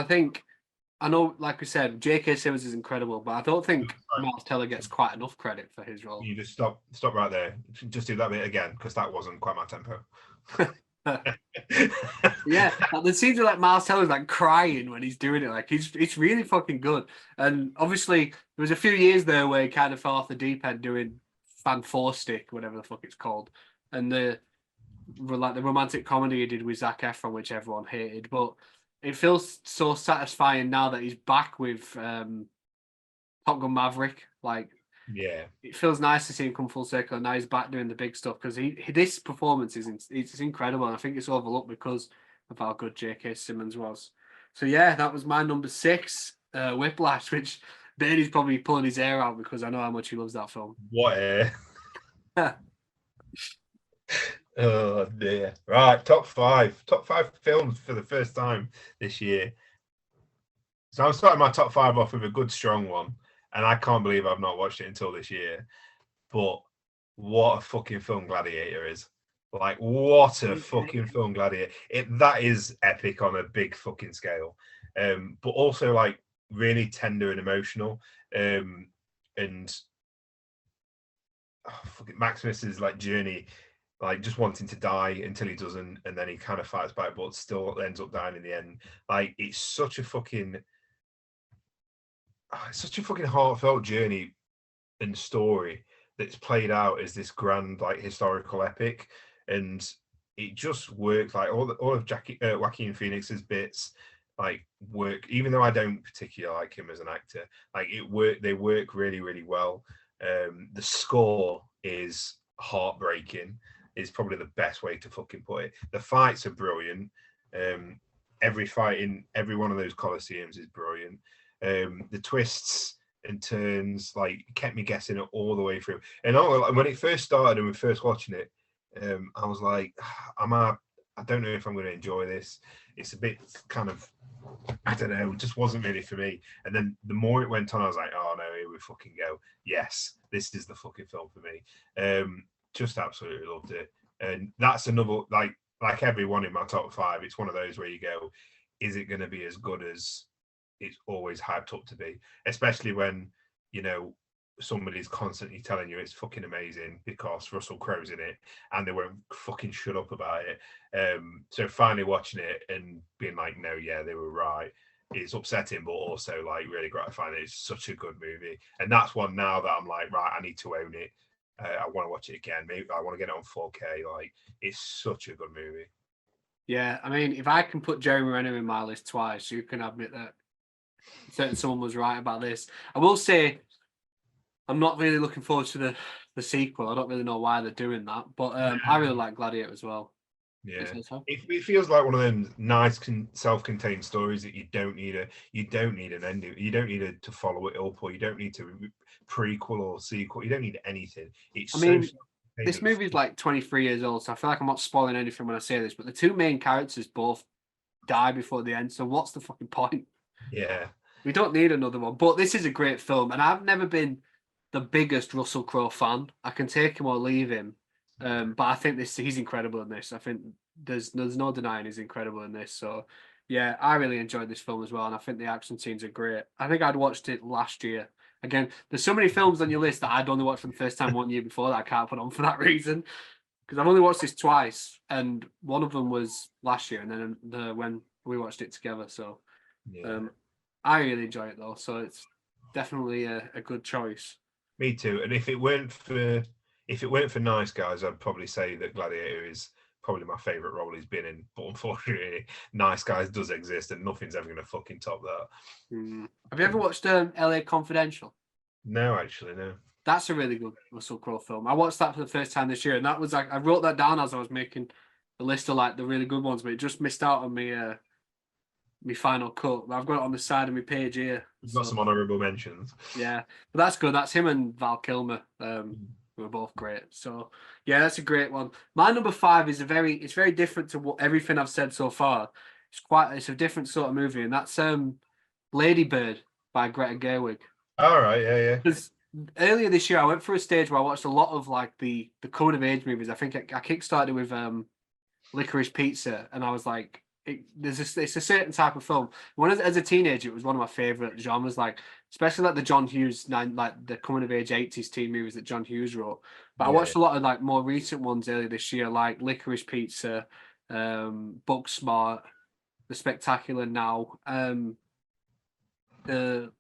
I know, like we said, J.K. Simmons is incredible, but I don't think Miles Teller gets quite enough credit for his role. You just stop right there. Just do that bit again because that wasn't quite my tempo. Yeah, like the scenes where like Miles Teller's like crying when he's doing it, like it's really fucking good. And obviously there was a few years there where he kind of fell off the deep end doing Fan Four Stick, whatever the fuck it's called, and the romantic comedy he did with Zac Efron, which everyone hated. But it feels so satisfying now that he's back with Top Gun Maverick. Like Yeah. it feels nice to see him come full circle, and now he's back doing the big stuff because this performance it's incredible, and I think it's overlooked because of how good J.K. Simmons was. So yeah, that was my number 6, Whiplash, which Bailey's probably pulling his hair out because I know how much he loves that film. What oh dear. Right, top five films for the first time this year. So I'm starting my top 5 off with a good strong one, and I can't believe I've not watched it until this year. But what a fucking film Gladiator is. Like, what a fucking film Gladiator. That is epic on a big fucking scale. But also like really tender and emotional. And fucking Maximus's like journey, like just wanting to die until he doesn't, and then he kind of fights back, but still ends up dying in the end. Like, it's such a fucking heartfelt journey and story that's played out as this grand like historical epic, and it just worked. Like all of Joaquin Phoenix's bits like work, even though I don't particularly like him as an actor. Like they work really well. The score is heartbreaking. Is probably the best way to fucking put it. The fights are brilliant. Every fight in every one of those Colosseums is brilliant. The twists and turns like kept me guessing it all the way through. And when it first started and we were first watching it, I was like, I don't know if I'm going to enjoy this. It's a bit kind of, I don't know, it just wasn't really for me. And then the more it went on, I was like, oh no, here we fucking go. Yes, this is the fucking film for me. Just absolutely loved it. And that's another, like, like every one in my top 5, it's one of those where you go, is it going to be as good as it's always hyped up to be? Especially when, you know, somebody's constantly telling you it's fucking amazing because Russell Crowe's in it and they won't fucking shut up about it. So finally watching it and being like, no, yeah, they were right. It's upsetting, but also like really gratifying. It's such a good movie. And that's one now that I'm like, right, I need to own it. I want to watch it again. Maybe I want to get it on 4K. Like, it's such a good movie. Yeah, I mean, if I can put Jeremy Renner in my list twice, you can admit that certain someone was right about this. I will say, I'm not really looking forward to the sequel. I don't really know why they're doing that, but I really like Gladiator as well. Yeah, So? it feels like one of them nice, self-contained stories that you don't need an ending. You don't need to follow it up, or you don't need to prequel or sequel. You don't need anything. It's I so mean, self-contained this and movie's like 23 years old, so I feel like I'm not spoiling anything when I say this, but the two main characters both die before the end, so what's the fucking point? yeah, We don't need another one. But this is a great film, and I've never been the biggest Russell Crowe fan. I can take him or leave him, but I think he's incredible in this. I think there's no denying he's incredible in this. So yeah, I really enjoyed this film as well, and I think the action scenes are great. I think I'd watched it last year. Again, there's so many films on your list that I'd only watched for the first time 1 year before that I can't put on for that reason. Because I've only watched this twice, and one of them was last year, and then when we watched it together. So yeah. um, I really enjoy it though, so it's definitely a good choice. Me too. And if it weren't for Nice Guys, I'd probably say that Gladiator is probably my favorite role he's been in. But unfortunately, Nice Guys does exist, and nothing's ever going to fucking top that. Have you ever watched LA Confidential? No, actually, no. That's a really good Russell Crowe film. I watched that for the first time this year, and that was like I wrote that down as I was making the list of like the really good ones, but it just missed out on me my final cut. But I've got it on the side of my page here. You've got some honourable mentions. Yeah, but that's good. That's him and Val Kilmer. Who are both great. So yeah, that's a great one. My number 5 is it's very different to what everything I've said so far. It's a different sort of movie, and that's Lady Bird by Greta Gerwig. All right, yeah. Because earlier this year, I went through a stage where I watched a lot of like the coming of age movies. I think I kickstarted with Licorice Pizza, and I was like, it's a certain type of film. When as a teenager, it was one of my favorite genres, like especially like the John Hughes like the coming of age 80s teen movies that John Hughes wrote. But I watched a lot of like more recent ones earlier this year, like Licorice Pizza, Booksmart, The Spectacular Now, the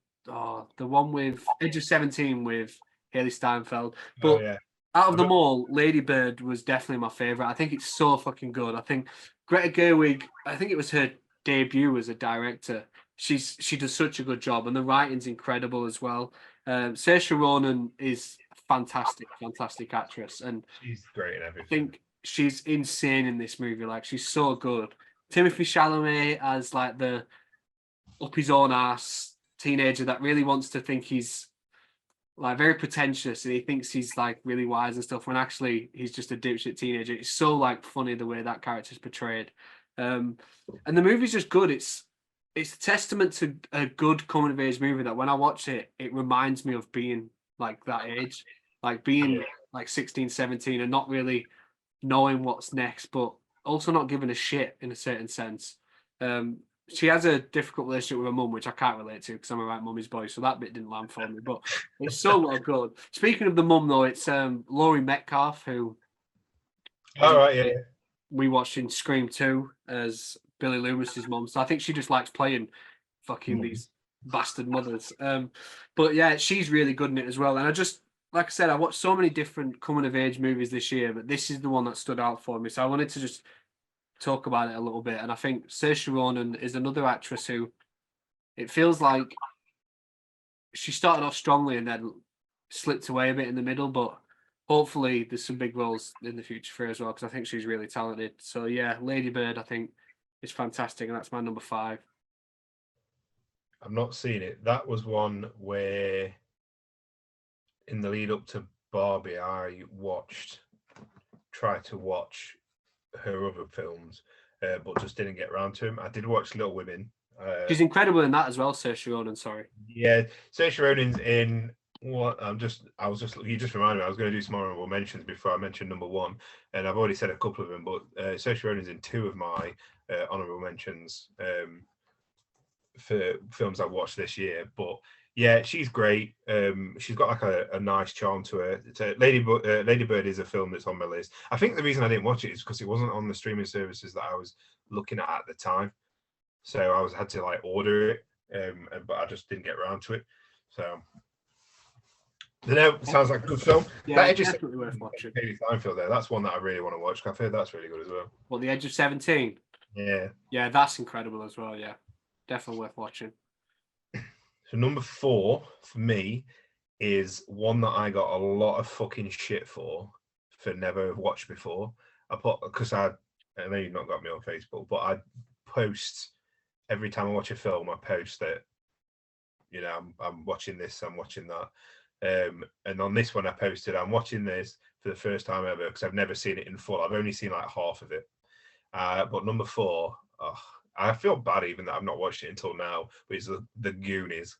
one with Edge of 17 with Haley Steinfeld. But out of them all, Lady Bird was definitely my favorite. I think it's so fucking good. I think Greta Gerwig, I think it was her debut as a director. She does such a good job, and the writing's incredible as well. Saoirse Ronan is a fantastic actress, and she's great in everything. I think she's insane in this movie. Like she's so good. Timothy Chalamet as like the up his own ass teenager that really wants to think he's like very pretentious and he thinks he's like really wise and stuff when actually he's just a dipshit teenager. It's so like funny the way that character's portrayed. And the movie's just good. It's a testament to a good coming of age movie that when I watch it, it reminds me of being like that age, like being like 16, 17 and not really knowing what's next, but also not giving a shit in a certain sense. She has a difficult relationship with her mum, which I can't relate to because I'm a right mummy's boy, so that bit didn't land for me. But it's so well good. Speaking of the mum, though, it's Laurie Metcalf who. All right, yeah. We watched in Scream 2 as Billy Loomis's mum, so I think she just likes playing fucking these bastard mothers. But yeah, she's really good in it as well. And I just, like I said, I watched so many different coming of age movies this year, but this is the one that stood out for me. So I wanted to just talk about it a little bit. And I think Saoirse Ronan is another actress who it feels like she started off strongly and then slipped away a bit in the middle, but hopefully there's some big roles in the future for her as well because I think she's really talented. So yeah, Lady Bird I think is fantastic and that's my number 5. I've not seen it. That was one where in the lead up to Barbie I tried to watch her other films, but just didn't get around to him. I did watch Little Women. She's incredible in that as well, Saoirse Ronan. Sorry. Yeah, Saoirse Ronan's in What you just reminded me. I was going to do some honorable mentions before I mentioned number one, and I've already said a couple of them. But Saoirse Ronan's in two of my honorable mentions for films I've watched this year. But yeah, she's great. She's got like a nice charm to her. Lady Bird is a film that's on my list. I think the reason I didn't watch it is because it wasn't on the streaming services that I was looking at the time, so I had to like order it, but I just didn't get around to it. So. Sounds like a good film. Yeah, it's definitely worth watching. Haley Steinfeld there. That's one that I really want to watch. I've heard that's really good as well. Well, The Edge of 17. Yeah. Yeah, that's incredible as well. Yeah, definitely worth watching. So number 4 for me is one that I got a lot of fucking shit for never watched before. Because I know you've not got me on Facebook, but I post every time I watch a film. I post that, you know, I'm watching this, I'm watching that. And on this one, I posted, I'm watching this for the first time ever because I've never seen it in full. I've only seen like half of it. But number 4, I feel bad even that I've not watched it until now, but it's the Goonies.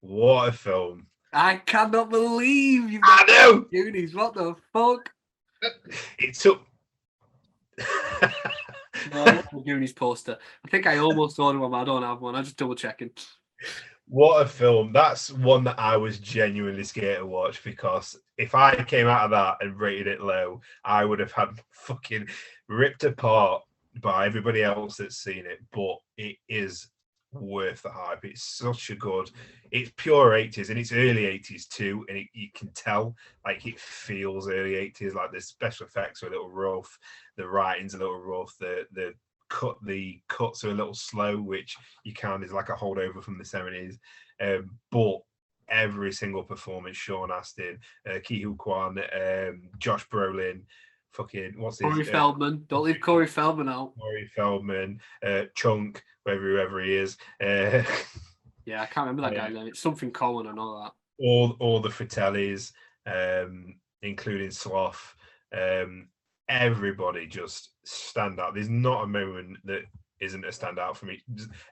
What a film. I cannot believe you've I know Goonies. What the fuck? It took. The Goonies poster. I think I almost ordered one, but I don't have one. I'm just double checking. What a film. That's one that I was genuinely scared to watch because if I came out of that and rated it low, I would have had fucking ripped apart by everybody else that's seen it. But it is worth the hype. It's such a good, it's pure 80s and it's early 80s too. And you can tell, like, it feels early 80s, like the special effects are a little rough, the writing's a little rough, the cuts are a little slow, which you count is like a holdover from the 70s. But every single performance, Sean Astin, Ki Hu Kwan, Josh Brolin, fucking what's his Corey Feldman. Don't leave Corey Feldman out. Corey Feldman, Chunk, whoever he is. Yeah, I can't remember that guy's name. It's something Cohen and all that. All the Fratellis, including Sloth. Everybody just stand out. There's not a moment that isn't a standout for me.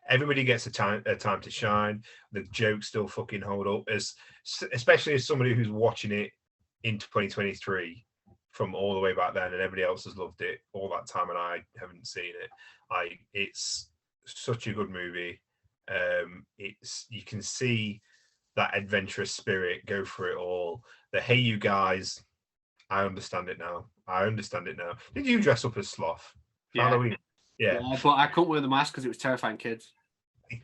Everybody gets a time to shine. The jokes still fucking hold up, especially as somebody who's watching it in 2023 from all the way back then, and everybody else has loved it all that time, and I haven't seen it. It's such a good movie. You can see that adventurous spirit, go for it all. The hey you guys, I understand it now. Did you dress up as Sloth? Yeah. Halloween? Yeah, but I couldn't wear the mask because it was terrifying kids.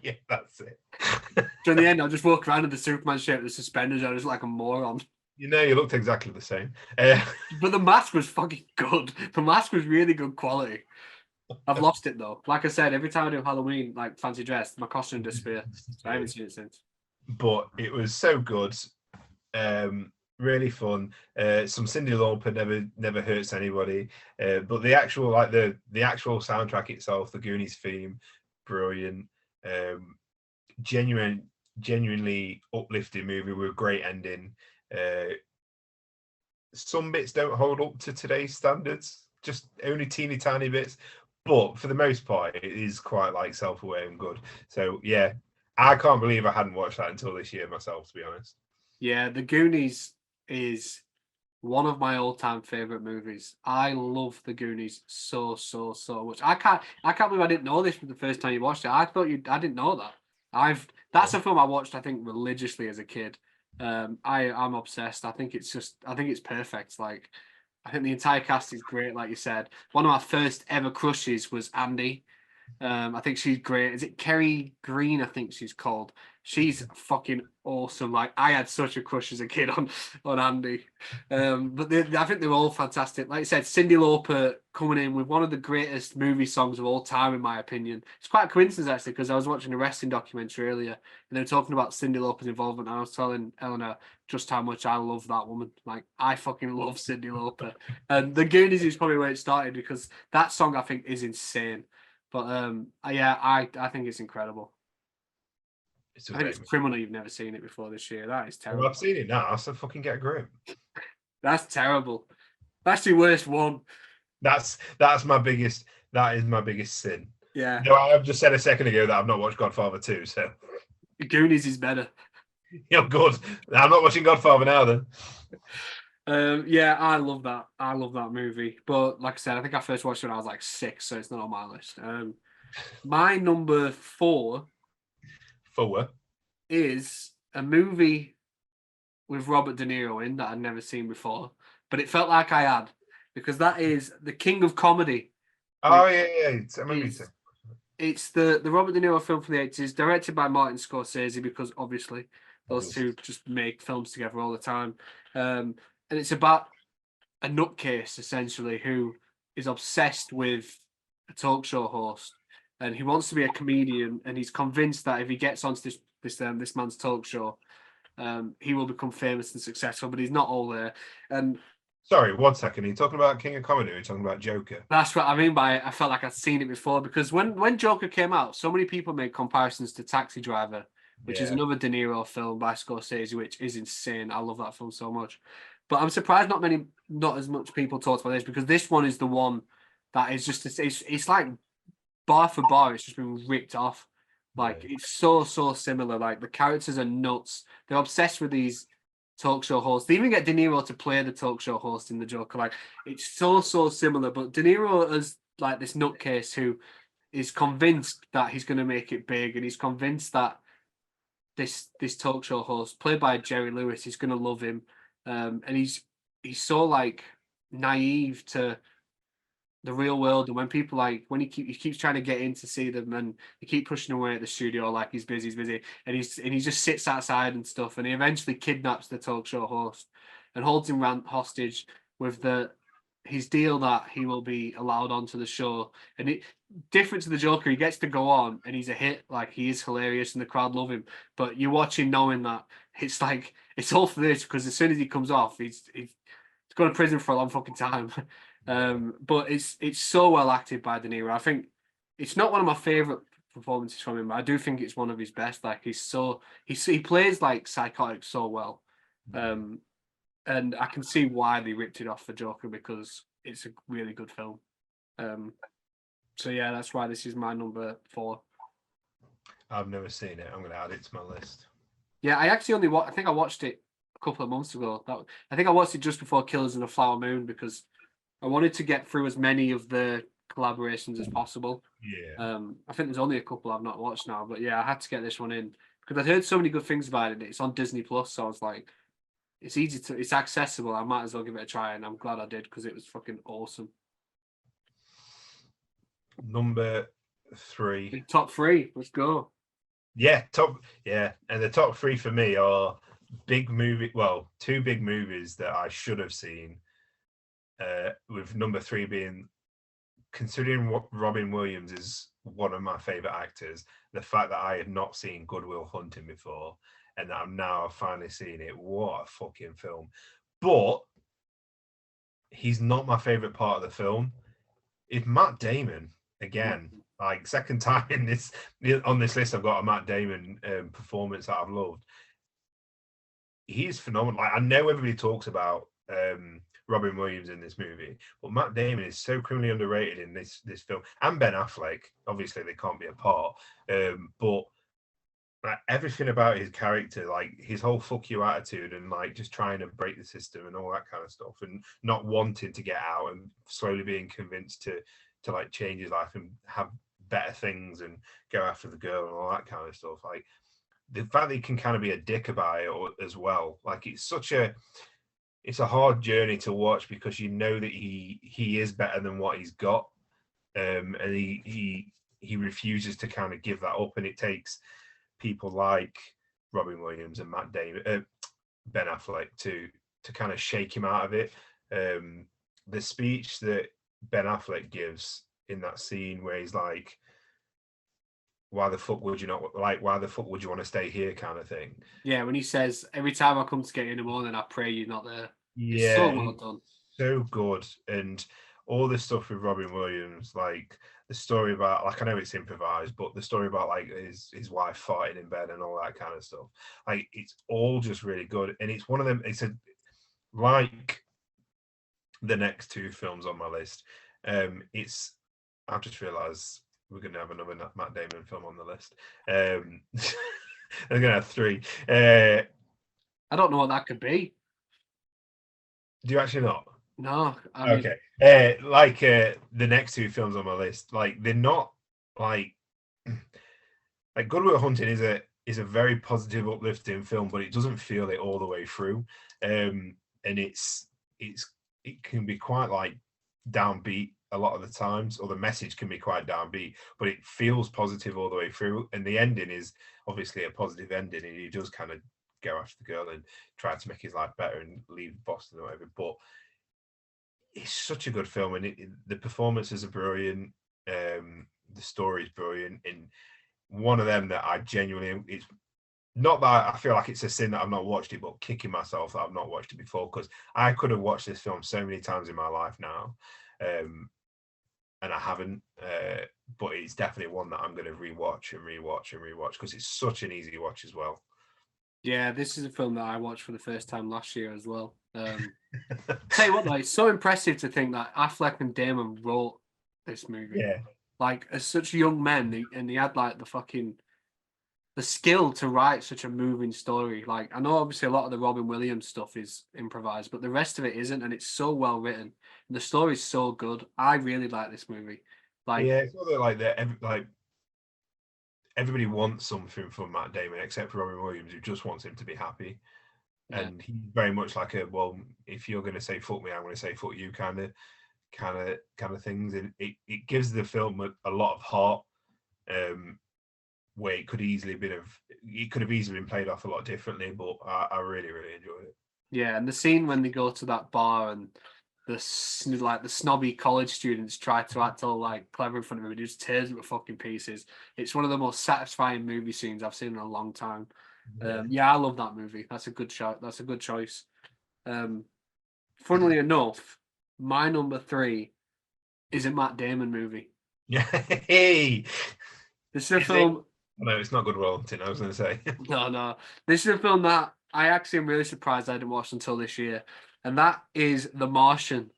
Yeah, that's it. So in the end, I just walked around in the Superman shirt with the suspenders. I was like a moron. You looked exactly the same. But the mask was fucking good. The mask was really good quality. I've lost it though. Like I said, every time I do Halloween, like fancy dress, my costume disappears. So I haven't seen it since. But it was so good. Really fun. Some Cyndi Lauper never hurts anybody. But the actual the actual soundtrack itself, the Goonies theme, brilliant. Genuinely uplifting movie with a great ending. Some bits don't hold up to today's standards, just only teeny tiny bits. But for the most part, it is quite like self-aware and good. So yeah, I can't believe I hadn't watched that until this year myself, to be honest. Yeah, The Goonies is one of my all-time favorite movies. I love The Goonies so much. I can't believe I didn't know this from the first time you watched it. I didn't know that. That's a film I watched, I think, religiously as a kid. I'm obsessed. I think it's perfect. Like, I think the entire cast is great, like you said. One of my first ever crushes was Andy. I think she's great. Is it Kerry Green? I think she's called. She's fucking awesome. Like, I had such a crush as a kid on Andy. But I think they're all fantastic. Like I said, Cyndi Lauper coming in with one of the greatest movie songs of all time, in my opinion. It's quite a coincidence, actually, because I was watching a wrestling documentary earlier, and they were talking about Cyndi Lauper's involvement, and I was telling Eleanor just how much I love that woman. Like, I fucking love Cyndi Lauper. And The Goonies is probably where it started, because that song, I think, is insane. But yeah, I think it's incredible. I think it's criminal you've never seen it before this year. That is terrible. Well, I've seen it now, so fucking get a grip. That's terrible. That's your worst one. That is my biggest sin. Yeah. No, I have just said a second ago that I've not watched Godfather 2, so Goonies is better. You're good. I'm not watching Godfather now. Then Yeah, I love that. I love that movie. But like I said, I think I first watched it when I was like 6, so it's not on my list. My number 4 Fuller. is a movie with Robert De Niro in that I'd never seen before, but it felt like I had because that is the King of Comedy, which Oh yeah. I remember you is saying. it's the Robert De Niro film from the 80s, directed by Martin Scorsese because obviously those Obviously. two just make films together all the time. And it's about a nutcase essentially who is obsessed with a talk show host, and he wants to be a comedian, and he's convinced that if he gets onto this man's talk show, he will become famous and successful. But he's not all there, and Sorry, 1 second. Are you talking about King of Comedy? Or are you talking about Joker? that's what I mean by I felt like I'd seen it before because when Joker came out, so many people made comparisons to Taxi Driver, which is Yeah. another De Niro film by Scorsese, which is insane. I love that film so much. But I'm surprised not as much people talked about this because this one is the one that is just it's like bar for bar, it's just been ripped off. Yeah. Like it's so similar. Like the characters are nuts. They're obsessed with these talk show hosts. They even get De Niro to play the talk show host in the Joker. Like it's so similar. But De Niro is like this nutcase who is convinced that he's going to make it big, and he's convinced that this talk show host, played by Jerry Lewis, is going to love him. And he's so like naive to the real world, and when people like when he keeps trying to get in to see them, and they keep pushing away at the studio like he's busy, and he just sits outside and stuff, and he eventually kidnaps the talk show host and holds him hostage with the his deal that he will be allowed onto the show. And it different to the Joker, he gets to go on and he's a hit, like he is hilarious and the crowd love him. But you watch him knowing that it's like it's all for this because as soon as he comes off, he's going to prison for a long fucking time. Yeah. But it's so well acted by De Niro. I think it's not one of my favorite performances from him, but I do think it's one of his best. Like he plays like psychotic so well, um, and I can see why they ripped it off for Joker because it's a really good film. Um, so yeah, that's why this is my number 4. I've never seen it. I'm going to add it to my list. Yeah, I actually only I think I watched it a couple of months ago. I think I watched it just before Killers in the Flower Moon because I wanted to get through as many of the collaborations as possible. Yeah. I think there's only a couple I've not watched now, but yeah, I had to get this one in because I'd heard so many good things about it. It's on Disney Plus, so I was like, it's accessible. I might as well give it a try, and I'm glad I did because it was fucking awesome. Number 3. Top 3, let's go. Yeah, and the top 3 for me are big movie. Well, 2 big movies that I should have seen. With number 3 being, considering what Robin Williams is one of my favorite actors, the fact that I had not seen Good Will Hunting before, and that I'm now finally seeing it. What a fucking film! But he's not my favorite part of the film. It's Matt Damon again. Like second time in this on this list, I've got a Matt Damon performance that I've loved. He's phenomenal. Like, I know everybody talks about Robin Williams in this movie, but Matt Damon is so criminally underrated in this film, and Ben Affleck. Obviously, they can't be apart, but like, everything about his character, like his whole "fuck you" attitude, and like just trying to break the system and all that kind of stuff, and not wanting to get out, and slowly being convinced to like change his life and have better things and go after the girl and all that kind of stuff. Like the fact that he can kind of be a dick about it as well. Like it's a hard journey to watch because you know that he is better than what he's got, and he refuses to kind of give that up, and it takes people like Robin Williams and Matt Damon, Ben Affleck to kind of shake him out of it. The speech that Ben Affleck gives in that scene where he's like, why the fuck would you want to stay here, kind of thing. Yeah, when he says every time I come to get you in the morning, I pray you're not there. It's Yeah, so well done. so good. And all this stuff with Robin Williams, like the story about, like, I know it's improvised, but the story about like his wife fighting in bed and all that kind of stuff, like it's all just really good. And it's one of them, it's a like the next 2 films on my list. I've just realized we're going to have another Matt Damon film on the list. I'm gonna have three. I don't know what that could be. Do you actually not? No, I mean, Okay. The next two films on my list, like they're not like like Good Will Hunting is a very positive, uplifting film, but it doesn't feel it all the way through. And it can be quite like downbeat a lot of the times, or the message can be quite downbeat, but it feels positive all the way through. And the ending is obviously a positive ending, and he does kind of go after the girl and try to make his life better and leave Boston or whatever. But it's such a good film, and the performances are brilliant. The story is brilliant, and one of them that I genuinely, it's not that I feel like it's a sin that I've not watched it, but kicking myself that I've not watched it before, because I could have watched this film so many times in my life now, and I haven't. But it's definitely one that I'm going to rewatch and rewatch and rewatch because it's such an easy watch as well. yeah, this is a film that I watched for the first time last year as well. Tell you what, though, it's so impressive to think that Affleck and Damon wrote this movie. Yeah, Like, as such young men, and they had like the skill to write such a moving story. Like, I know obviously a lot of the Robin Williams stuff is improvised, but the rest of it isn't, and it's so well written. And the story's so good. I really like this movie. Like, yeah, it's sort of like that. Like everybody wants something from Matt Damon except for Robin Williams, who just wants him to be happy. yeah, And he's very much like a, well, if you're going to say fuck me, I'm going to say fuck you kind of things. And it gives the film a lot of heart, where it could have easily been played off a lot differently, but I really really enjoyed it. yeah. And the scene when they go to that bar and the snobby college students try to act all like clever in front of him, and he just tears them to fucking pieces. It's one of the most satisfying movie scenes I've seen in a long time. Yeah, I love that movie. That's a good shot. That's a good choice. Funnily enough, my number 3 is a Matt Damon movie. Yeah. Hey, This is a is it? film. No, it's not Good Will Hunting. I was going to say. No. This is a film that I actually am really surprised I didn't watch until this year, and that is The Martian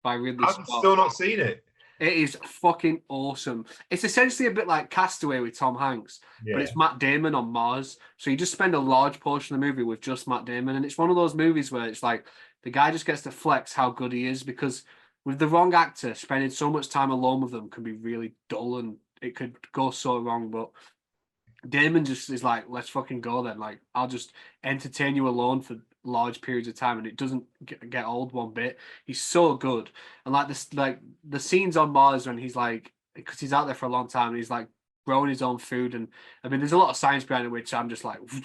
by Ridley I've Scott. still not seen it. It is fucking awesome. It's essentially a bit like Castaway with Tom Hanks, but Yeah, it's Matt Damon on Mars. So you just spend a large portion of the movie with just Matt Damon, and it's one of those movies where it's like the guy just gets to flex how good he is, because with the wrong actor, spending so much time alone with them can be really dull and it could go so wrong. But Damon just is like, let's fucking go then. Like, I'll just entertain you alone for large periods of time, and it doesn't get old one bit. He's so good, and like this, like the scenes on Mars when he's like, because he's out there for a long time, and he's like growing his own food, and I mean, there's a lot of science behind it, which I'm just like the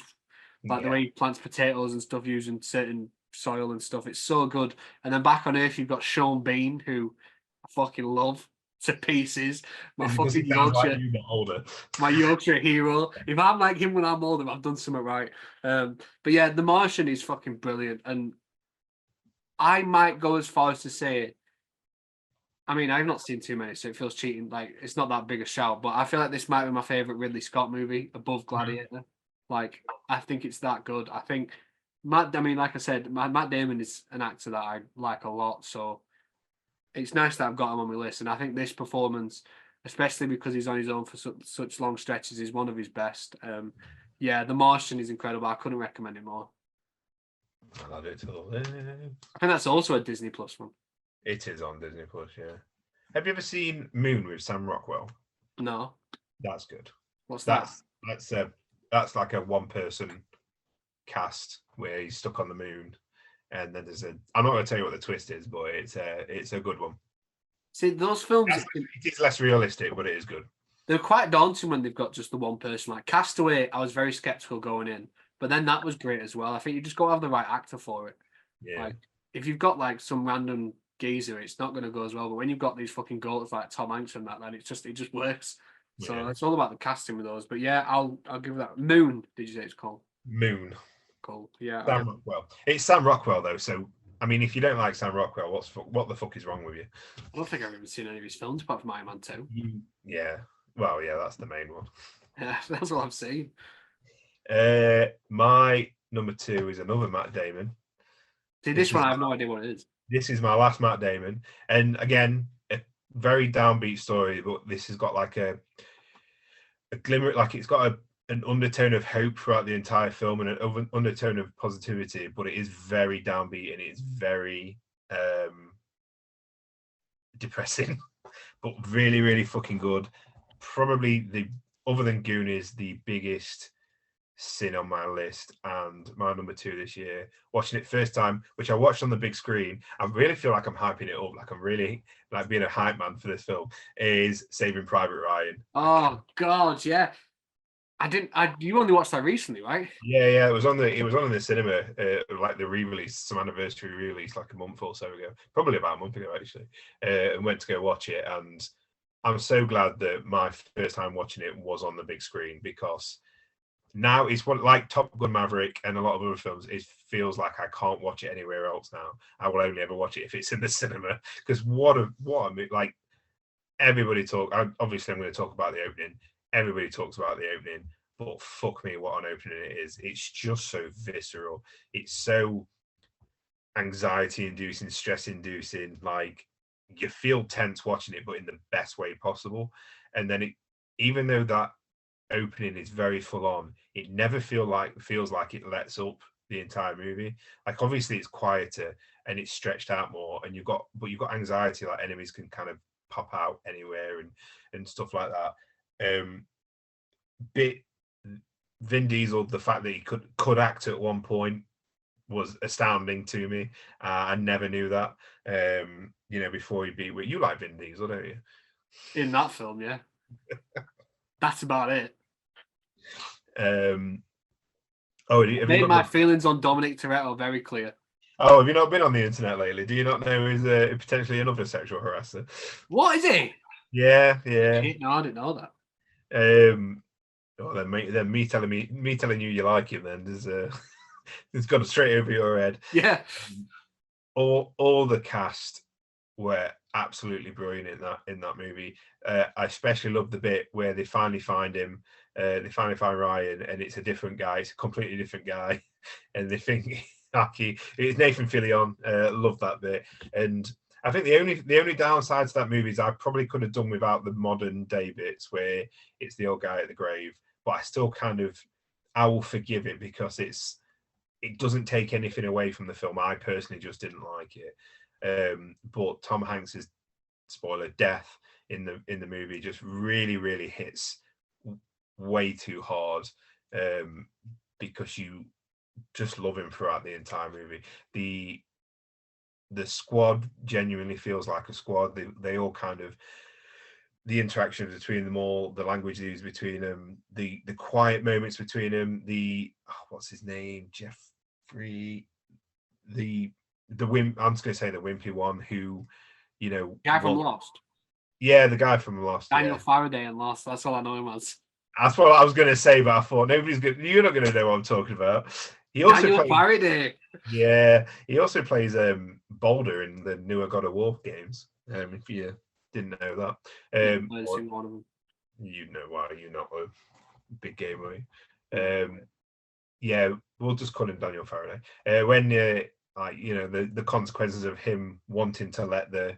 yeah. way he plants potatoes and stuff using certain soil and stuff. It's so good. And then back on Earth, you've got Sean Bean, who I fucking love to pieces. My Because fucking he sounds like Yorkshire you, but older. my Yorkshire hero. If I'm like him when I'm older, I've done something right. But yeah, The Martian is fucking brilliant, and I might go as far as to say, I mean, I've not seen too many, so it feels cheating. Like it's not that big a shout, but I feel like this might be my favorite Ridley Scott movie above Gladiator. Like I think it's that good. I think Matt. I mean, like I said, Matt Damon is an actor that I like a lot, so it's nice that I've got him on my list. And I think this performance, especially because he's on his own for such long stretches, is one of his best. Yeah, The Martian is incredible. I couldn't recommend it more. I'll add it to the I list. think that's also a Disney Plus one. It is on Disney Plus, yeah. Have you ever seen Moon with Sam Rockwell? No, That's good. what's that? That's like a one person cast where he's stuck on the moon, and then I'm not going to tell you what the twist is, but it's a good one. See, those films, It is less realistic, but it is good. they're quite daunting when they've got just the one person. Like Castaway, I was very skeptical going in, but then that was great as well. I think you just got to have the right actor for it. Yeah. Like if you've got like some random geezer, it's not going to go as well. But when you've got these fucking goats like Tom Hanks and that, then it just works. So Yeah. it's all about the casting with those. But yeah, I'll give that. Moon, did you say it's called? Moon. Cool. Yeah. Sam Rockwell. It's Sam Rockwell though, so I mean, if you don't like Sam Rockwell, what the fuck is wrong with you? I don't think I've even seen any of his films apart from Iron Man 2. Yeah. Well, yeah, that's the main one. Yeah, that's what I've seen. My number 2 is another Matt Damon. See, this one I have no idea what it is. This is my last Matt Damon, and again, a very downbeat story, but this has got like a glimmer, like it's got an undertone of hope throughout the entire film and an undertone of positivity, but it is very downbeat and it's very depressing, but really, really fucking good. Probably other than Goonies, the biggest sin on my list and my number 2 this year. Watching it first time, which I watched on the big screen, I really feel like I'm hyping it up, like I'm really like being a hype man for this film, is Saving Private Ryan. Oh God, yeah. You only watched that recently, right? Yeah, it was on in the cinema, like the re-release, some anniversary re-release, like a month or so ago, probably about a month ago actually, and went to go watch it. And I'm so glad that my first time watching it was on the big screen, because now it's what, like Top Gun Maverick and a lot of other films, it feels like I can't watch it anywhere else now. I will only ever watch it if it's in the cinema, because what a like, everybody obviously I'm going to talk about the opening. Everybody talks about the opening, but fuck me, what an opening it is. It's just so visceral. It's so anxiety inducing, stress inducing. Like, you feel tense watching it, but in the best way possible. And then even though that opening is very full on, it never feels like it lets up the entire movie. Like, obviously it's quieter and it's stretched out more, and you've got anxiety, like enemies can kind of pop out anywhere and stuff like that. Bit Vin Diesel, the fact that he could act at one point was astounding to me. I never knew that. Before he beat with you, like Vin Diesel, don't you? In that film, yeah. That's about it. Have you Made not my feelings on Dominic Toretto very clear. Oh, have you not been on the internet lately? Do you not know he's potentially another sexual harasser? What is he? Yeah. Shit, no, I didn't know that. Well, then me telling you you like him, then it's gone straight over your head. Yeah. All the cast were absolutely brilliant in that movie. I especially love the bit where they finally find him. They finally find Ryan, and it's a different guy. It's a completely different guy, and they think it's Nathan Fillion. Love that bit. And I think the only downside to that movie is I probably could have done without the modern day bits where it's the old guy at the grave. But I will forgive it, because it doesn't take anything away from the film. I personally just didn't like it. But Tom Hanks's, spoiler, death in the movie just really, really hits way too hard, because you just love him throughout the entire movie. The squad genuinely feels like a squad. They all kind of, the interactions between them all, the language used between them, the quiet moments between them, what's his name, Jeffrey, the wimp. I'm just going to say the wimpy one who, Guy from Lost. Yeah, the guy from Lost. Daniel Faraday in Lost. That's all I know him as. That's what I was going to say, but I thought you're not going to know what I'm talking about. He also Daniel Faraday. Yeah, he also plays Boulder in the newer God of War games. If you didn't know that, One of them. You know why you're not a big gamer. Yeah, we'll just call him Daniel Faraday. When the consequences of him wanting to let the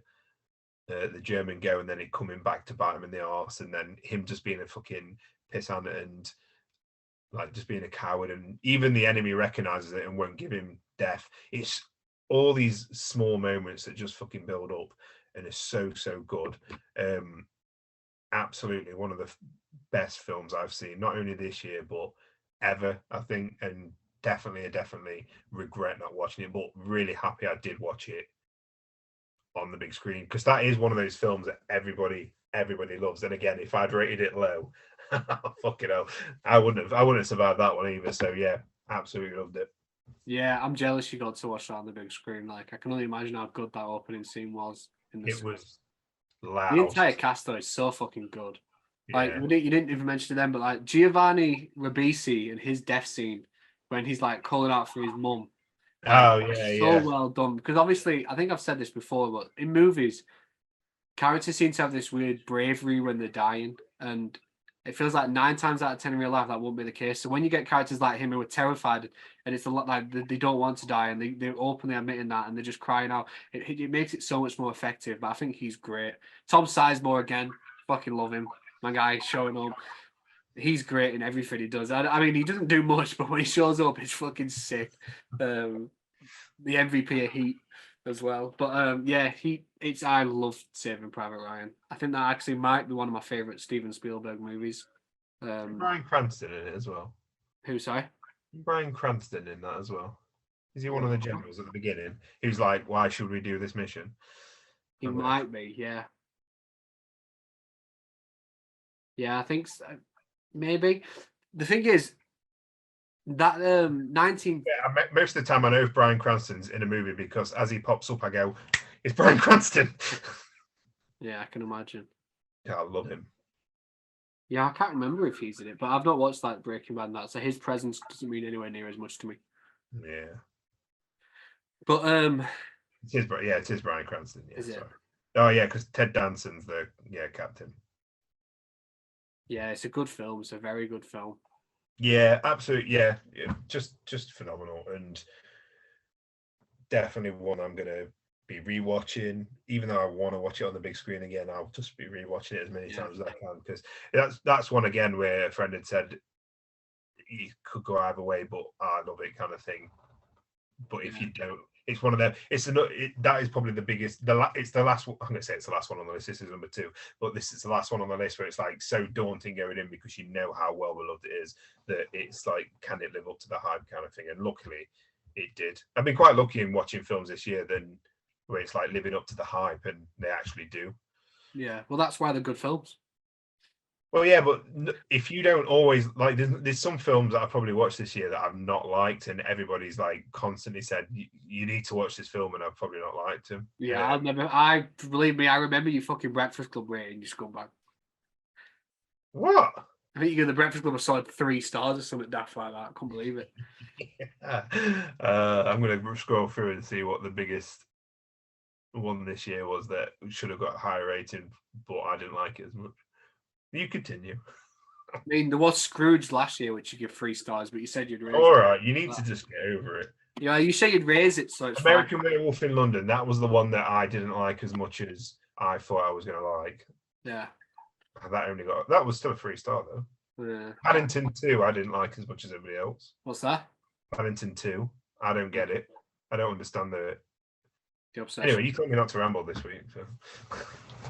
German go, and then it coming back to bite him in the arse, and then him just being a fucking pissant and like just being a coward, and even the enemy recognizes it and won't give him death. It's all these small moments that just fucking build up, and it's so good. Absolutely one of the best films I've seen, not only this year but ever, I think. And definitely regret not watching it, but really happy I did watch it on the big screen, because that is one of those films that everybody loves. And again, if I'd rated it low, fucking hell, I wouldn't have survived that one either. So yeah, absolutely loved it. Yeah, I'm jealous you got to watch that on the big screen. Like, I can only imagine how good that opening scene was. It was loud. The entire cast though is so fucking good. Like, Yeah. you didn't even mention them, but like Giovanni Ribisi and his death scene when he's like calling out for his mum. Like, so well done. Because obviously, I think I've said this before, but in movies, characters seem to have this weird bravery when they're dying, and it feels like 9 times out of 10 in real life that won't be the case. So when you get characters like him who are terrified, and it's a lot like they don't want to die, and they're openly admitting that, and they're just crying out, it makes it so much more effective. But I think he's great. Tom Sizemore again, fucking love him. My guy showing up. He's great in everything he does. I mean, he doesn't do much, but when he shows up, it's fucking sick. The MVP of Heat as well. But yeah, I love Saving Private Ryan. I think that actually might be one of my favorite Steven Spielberg movies. Bryan Cranston in it as well. Who, sorry? Bryan Cranston in that as well. Is he one of the generals at the beginning? He was like, "Why should we do this mission?" He might be, yeah. Yeah, I think so. Maybe. The thing is, that 19. Yeah, most of the time I know if Bryan Cranston's in a movie because as he pops up, I go, "It's Bryan Cranston." Yeah, I can imagine. Yeah, I love him. Yeah, I can't remember if he's in it, but I've not watched like Breaking Bad and that, so his presence doesn't mean anywhere near as much to me. Yeah. But it is Bryan Cranston. Yeah, is it? sorry. Oh yeah, because Ted Danson's the captain. Yeah, it's a good film. It's a very good film. Yeah, absolutely. Yeah, just phenomenal, and definitely one I'm gonna be rewatching. Even though I want to watch it on the big screen again, I'll just be rewatching it as many times as I can because that's one again where a friend had said you could go either way, but I love it kind of thing. But if you don't, it's one of them. That is probably the biggest. It's the last one. I'm going to say it's the last one on the list. This is number 2, but this is the last one on the list where it's like so daunting going in because you know how well beloved it is that it's like, can it live up to the hype kind of thing? And luckily, it did. I've been quite lucky in watching films this year than where it's like living up to the hype, and they actually do. Yeah, well, that's why they're good films. Well, yeah, but if you don't always like, there's some films that I probably watched this year that I've not liked, and everybody's like constantly said you need to watch this film, and I've probably not liked them. Yeah, I believe me, I remember your fucking Breakfast Club rating, you scumbag. What? I think you give the Breakfast Club a solid 3 stars or something daft like that. I can't believe it. I'm gonna scroll through and see what the biggest one this year was that should have got a higher rating, but I didn't like it as much. You continue. I mean, there was Scrooge last year, which you give 3 stars, but you said you'd raise All it. right, you need to just get over it. Yeah, you say you'd raise it, so it's American Werewolf in London. That was the one that I didn't like as much as I thought I was going to like. Yeah. That was still a 3-star though. Yeah. Paddington 2, I didn't like as much as everybody else. What's that? Paddington 2, I don't get it. I don't understand the obsession. Anyway, you told me not to ramble this week. So.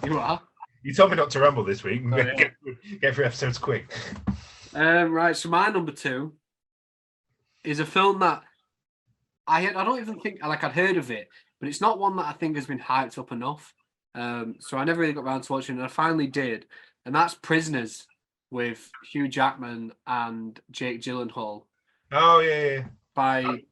You are? You told me not to ramble this week. Oh, yeah. Get through episodes quick. Right, so my number 2 is a film that I don't even think I'd heard of it, but it's not one that I think has been hyped up enough. So I never really got around to watching it, and I finally did, and that's Prisoners with Hugh Jackman and Jake Gyllenhaal. Oh yeah. By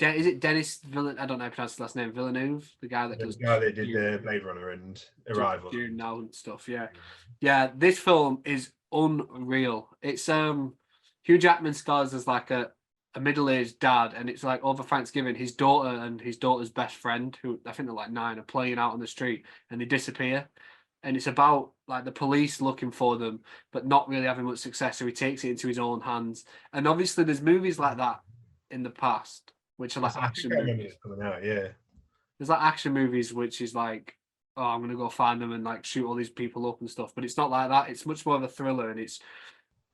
is it Dennis Villeneuve? I don't know how to pronounce his last name. Villeneuve, the guy that did the Blade Runner and Arrival. Dune now and stuff. Yeah. This film is unreal. It's Hugh Jackman stars as like a middle-aged dad, and it's like over Thanksgiving, his daughter and his daughter's best friend, who I think they're like 9, are playing out on the street, and they disappear. And it's about like the police looking for them, but not really having much success. So he takes it into his own hands. And obviously, there's movies like that in the past, which are like action movies. Coming out, yeah. There's like action movies, which is like, oh, I'm gonna go find them and like shoot all these people up and stuff. But it's not like that. It's much more of a thriller, and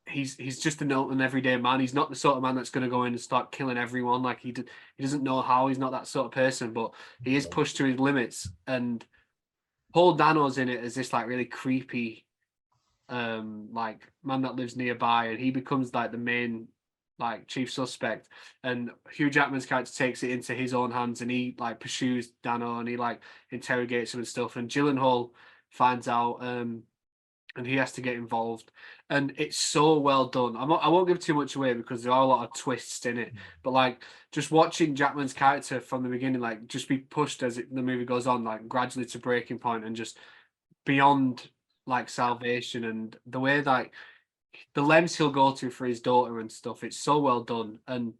he's just an everyday man. He's not the sort of man that's gonna go in and start killing everyone. Like he doesn't know how. He's not that sort of person, but he is pushed to his limits. And Paul Dano's in it as this like really creepy, like man that lives nearby, and he becomes like the main like chief suspect, and Hugh Jackman's character takes it into his own hands, and he like pursues Dano, and he like interrogates him and stuff, and Gyllenhaal finds out, and he has to get involved, and it's so well done. I won't give too much away because there are a lot of twists in it, but like just watching Jackman's character from the beginning, like just be pushed as the movie goes on, like gradually to breaking point and just beyond like salvation, and the way like the lengths he'll go to for his daughter and stuff. It's so well done. And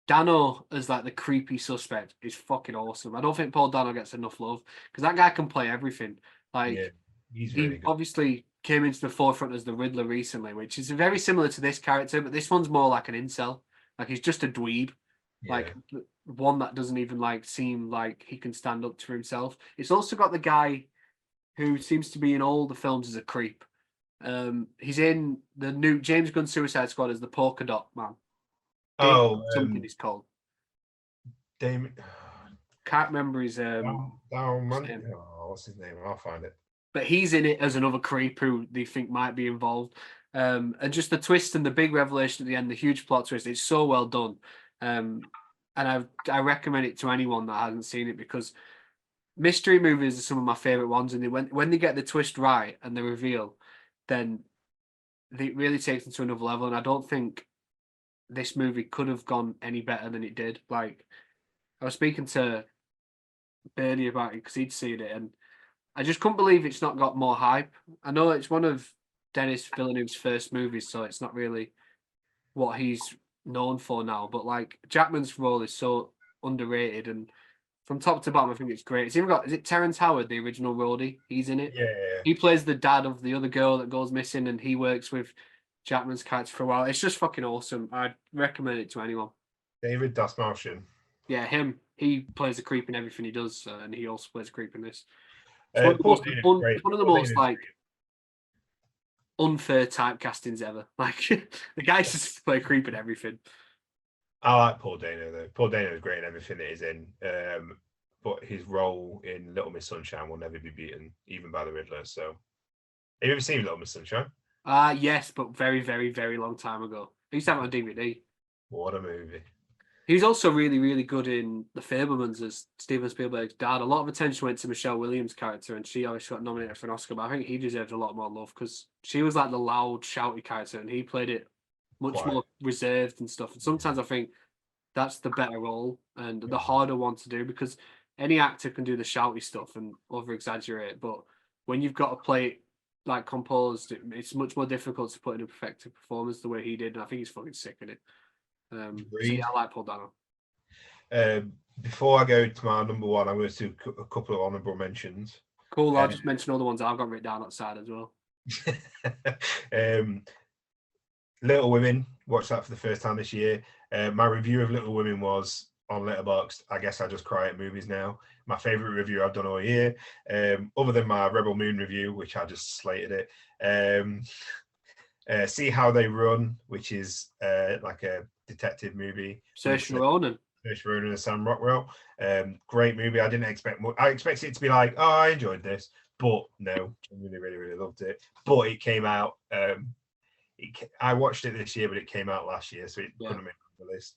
Dano as like the creepy suspect is fucking awesome. I don't think Paul Dano gets enough love because that guy can play everything. Like he's really good. Obviously came into the forefront as the Riddler recently, which is very similar to this character, but this one's more like an incel. Like he's just a dweeb. Like one that doesn't even like seem like he can stand up to himself. It's also got the guy who seems to be in all the films as a creep. He's in the new James Gunn Suicide Squad as the Polka Dot Man. Dave Oh, something he's called. Damon. Can't remember his Man. name. Oh, what's his name? I'll find it. But he's in it as another creep who they think might be involved. And just the twist and the big revelation at the end, the huge plot twist, it's so well done. And I recommend it to anyone that hasn't seen it because mystery movies are some of my favorite ones. And when they get the twist right and the reveal, then it really takes them to another level. And I don't think this movie could have gone any better than it did. Like I was speaking to Bernie about it because he'd seen it, and I just couldn't believe it's not got more hype. I know it's one of Denis Villeneuve's first movies, so it's not really what he's known for now. But like Jackman's role is so underrated, and from top to bottom, I think it's great. It's even got is it Terrence Howard, the original roadie? He's in it. Yeah. He plays the dad of the other girl that goes missing, and he works with Jackman's character for a while. It's just fucking awesome. I'd recommend it to anyone. David Dasmalchian. Yeah, him. He plays a creep in everything he does, and he also plays a creep in this. Paul Dano's great. It's one of the most like unfair typecastings ever. Like the guy's just play creep in everything. I like Paul Dano though. Paul Dano is great in everything that he's in. But his role in Little Miss Sunshine will never be beaten, even by the Riddler. So, have you ever seen Little Miss Sunshine? Yes, but very, very, very long time ago. I used to have it on DVD. What a movie! He was also really, really good in The Fabelmans as Steven Spielberg's dad. A lot of attention went to Michelle Williams' character, and she obviously got nominated for an Oscar. But I think he deserved a lot more love because she was like the loud, shouty character, and he played it much more reserved and stuff. And sometimes I think that's the better role and the harder one to do because any actor can do the shouty stuff and over exaggerate, but when you've got to play it like composed, it's much more difficult to put in a effective performance the way he did. And I think he's fucking sick in it. So yeah, I like Paul Dano. Before I go to my number one, I'm going to do a couple of honourable mentions. Cool. I'll just mention all the ones I've got written down outside as well. Little Women, watched that for the first time this year. My review of Little Women was on Letterboxd. I guess I just cry at movies now. My favourite review I've done all year, other than my Rebel Moon review, which I just slated it. See How They Run, which is like a detective movie. Saoirse Ronan. Saoirse Ronan and Sam Rockwell. Great movie. I didn't expect more. I expected it to be like, oh, I enjoyed this, but no, I really, really, really loved it. But it came out. I watched it this year, but it came out last year, so it couldn't make the list.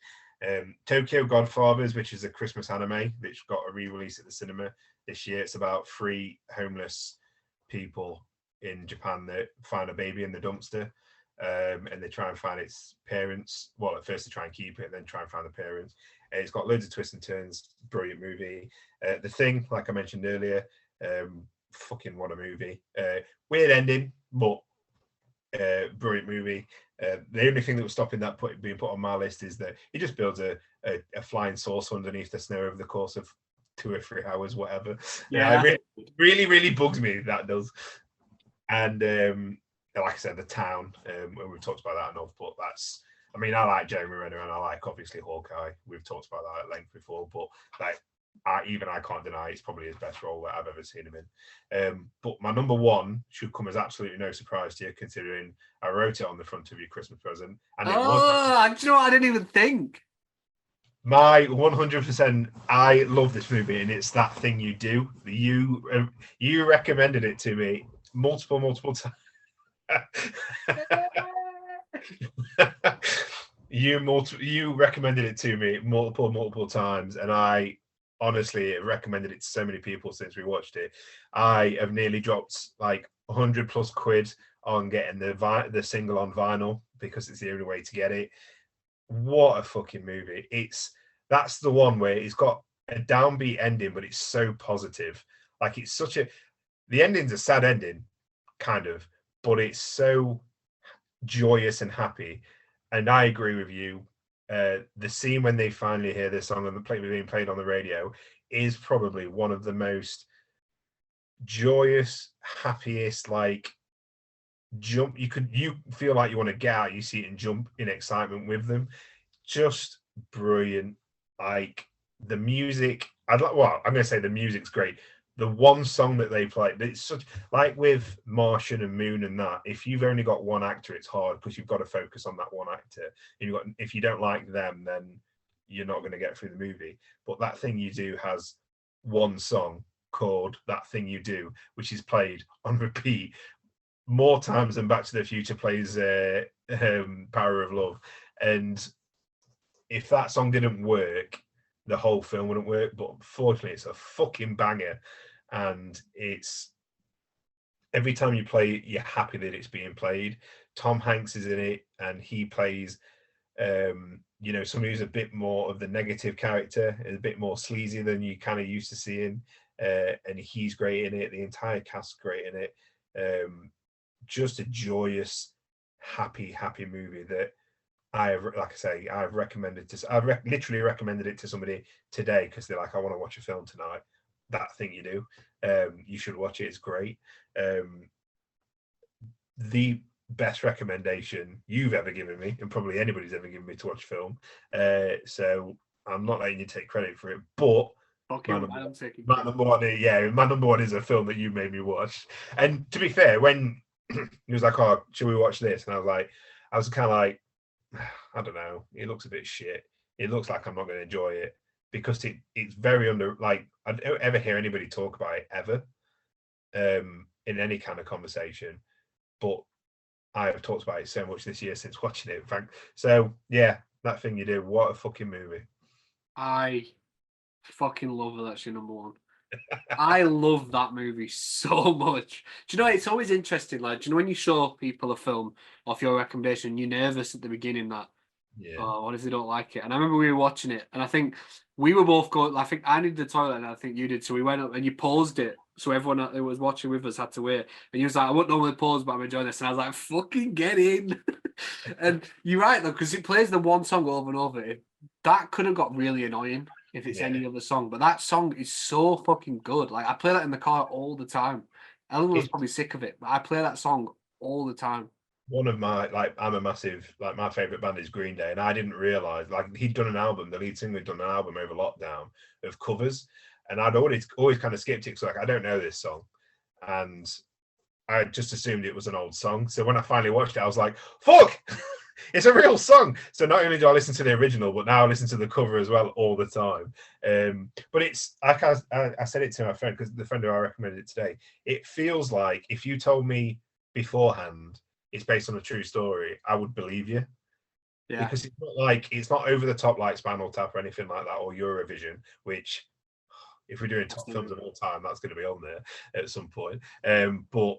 Tokyo Godfathers, which is a Christmas anime, which got a re-release at the cinema this year. It's about 3 homeless people in Japan that find a baby in the dumpster, and they try and find its parents. Well, at first they try and keep it, then try and find the parents. It's got loads of twists and turns. Brilliant movie. The Thing, like I mentioned earlier, fucking what a movie. Weird ending, but brilliant movie. The only thing that was stopping that being put on my list is that he just builds a flying saucer underneath the snow over the course of 2 or 3 hours, whatever. Yeah, really, really bugs me, that does. And like I said, The Town, and we've talked about that enough, but that's, I mean, I like Jeremy Renner and I like obviously Hawkeye. We've talked about that at length before, but like I can't deny it's probably his best role that I've ever seen him in. But my number one should come as absolutely no surprise to you, considering I wrote it on the front of your Christmas present. And do you know what? I didn't even think. My 100%, I love this movie, and it's That Thing You Do. You recommended it to me multiple times. You recommended it to me multiple times, and I honestly recommended it to so many people since we watched it. I have nearly dropped like 100 plus quid on getting the single on vinyl because it's the only way to get it. What a fucking movie. That's the one where it's got a downbeat ending, but it's so positive. Like the ending's a sad ending, kind of, but it's so joyous and happy. And I agree with you. The scene when they finally hear this song and being played on the radio is probably one of the most joyous, happiest, like jump. You feel like you want to get out your seat and jump in excitement with them. Just brilliant. Like the music, I'm going to say the music's great, the one song that they play, it's such like with Martian and Moon and that. If you've only got one actor, it's hard because you've got to focus on that one actor. If you don't like them, then you're not going to get through the movie. But That Thing You Do has one song called That Thing You Do, which is played on repeat more times than Back to the Future plays Power of Love. And if that song didn't work, the whole film wouldn't work. But fortunately, it's a fucking banger. And it's every time you play it, you're happy that it's being played. Tom Hanks is in it, and he plays somebody who's a bit more of the negative character, a bit more sleazy than you kind of used to seeing. And he's great in it. The entire cast's great in it. Just a joyous, happy movie that I've literally recommended it to somebody today because they're like, I want to watch a film tonight. That Thing You Do. You should watch it. It's great. The best recommendation you've ever given me, and probably anybody's ever given me to watch film. So I'm not letting you take credit for it, but my number one is a film that you made me watch. And to be fair, when he was like, "Oh, should we watch this?" and I was kind of like, I don't know. It looks a bit shit. It looks like I'm not going to enjoy it because it's very I don't ever hear anybody talk about it ever in any kind of conversation. But I've talked about it so much this year since watching it, Frank. So yeah, That Thing You Do. What a fucking movie! I fucking love it. That's your number one. I love that movie so much. Do you know, it's always interesting, like, do you know when you show people a film off your recommendation, you're nervous at the beginning that, oh, what if they don't like it? And I remember we were watching it, and I think we were both going, I think I needed the toilet, and I think you did, so we went up, and you paused it, so everyone that was watching with us had to wait. And you was like, I wouldn't normally pause, but I'm enjoying this. And I was like, fucking get in. And you're right, though, because it plays the one song over and over. That could have got really annoying if it's any other song, but that song is so fucking good. Like, I play that in the car all the time. Ellen was probably sick of it, but I play that song all the time. One of my I'm a massive my favorite band is Green Day, and I didn't realize he'd done an album. The lead singer had done an album over lockdown of covers, and I'd always kind of skipped it because I don't know this song, and I just assumed it was an old song. So when I finally watched it, I was like, "Fuck!" It's a real song. So not only do I listen to the original, but now I listen to the cover as well all the time. But it's like I said it to my friend, because the friend who I recommended it today, it feels like if you told me beforehand it's based on a true story, I would believe you. Yeah. Because it's not over the top like Spinal Tap or anything like that, or Eurovision, which if we're doing top films of all time, that's going to be on there at some point. But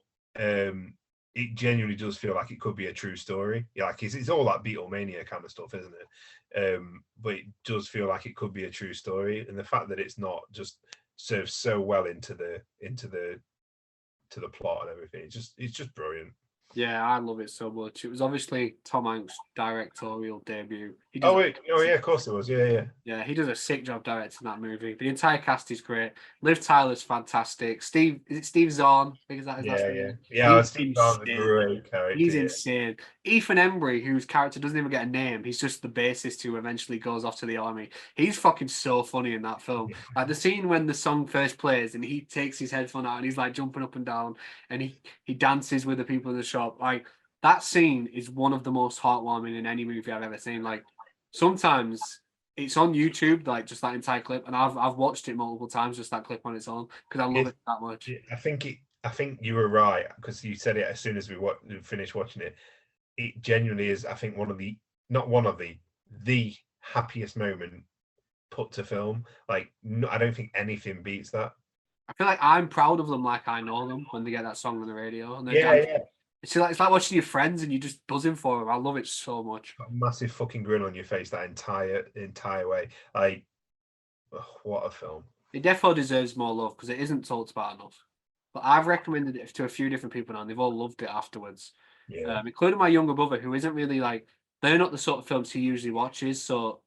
it genuinely does feel like it could be a true story. Yeah, like it's all like Beatlemania kind of stuff, isn't it? But it does feel like it could be a true story, and the fact that it's not just serves so well into the plot and everything. It's just brilliant. Yeah, I love it so much. It was obviously Tom Hanks' directorial debut. Oh yeah, of course it was. Yeah, he does a sick job directing that movie. The entire cast is great. Liv Tyler's fantastic. Is it Steve Zahn? Because that is yeah. Steve Zahn's a great character. He's insane. Ethan Embry, whose character doesn't even get a name, he's just the bassist who eventually goes off to the army. He's fucking so funny in that film. Like the scene when the song first plays and he takes his headphone out and he's like jumping up and down and he dances with the people in the shop. Like that scene is one of the most heartwarming in any movie I've ever seen. Like sometimes it's on YouTube, like just that entire clip, and I've watched it multiple times, just that clip on its own, because I love it that much. I think you were right, because you said it as soon as we finished watching it. It genuinely is, I think, the happiest moment put to film. Like, no, I don't think anything beats that. I feel like I'm proud of them, like I know them when they get that song on the radio. And yeah. It's like watching your friends and you're just buzzing for them. I love it so much. Got a massive fucking grin on your face that entire way. Like, what a film! It definitely deserves more love because it isn't talked about enough. But I've recommended it to a few different people now, and they've all loved it afterwards. Yeah. Including my younger brother, who isn't really they're not the sort of films he usually watches. So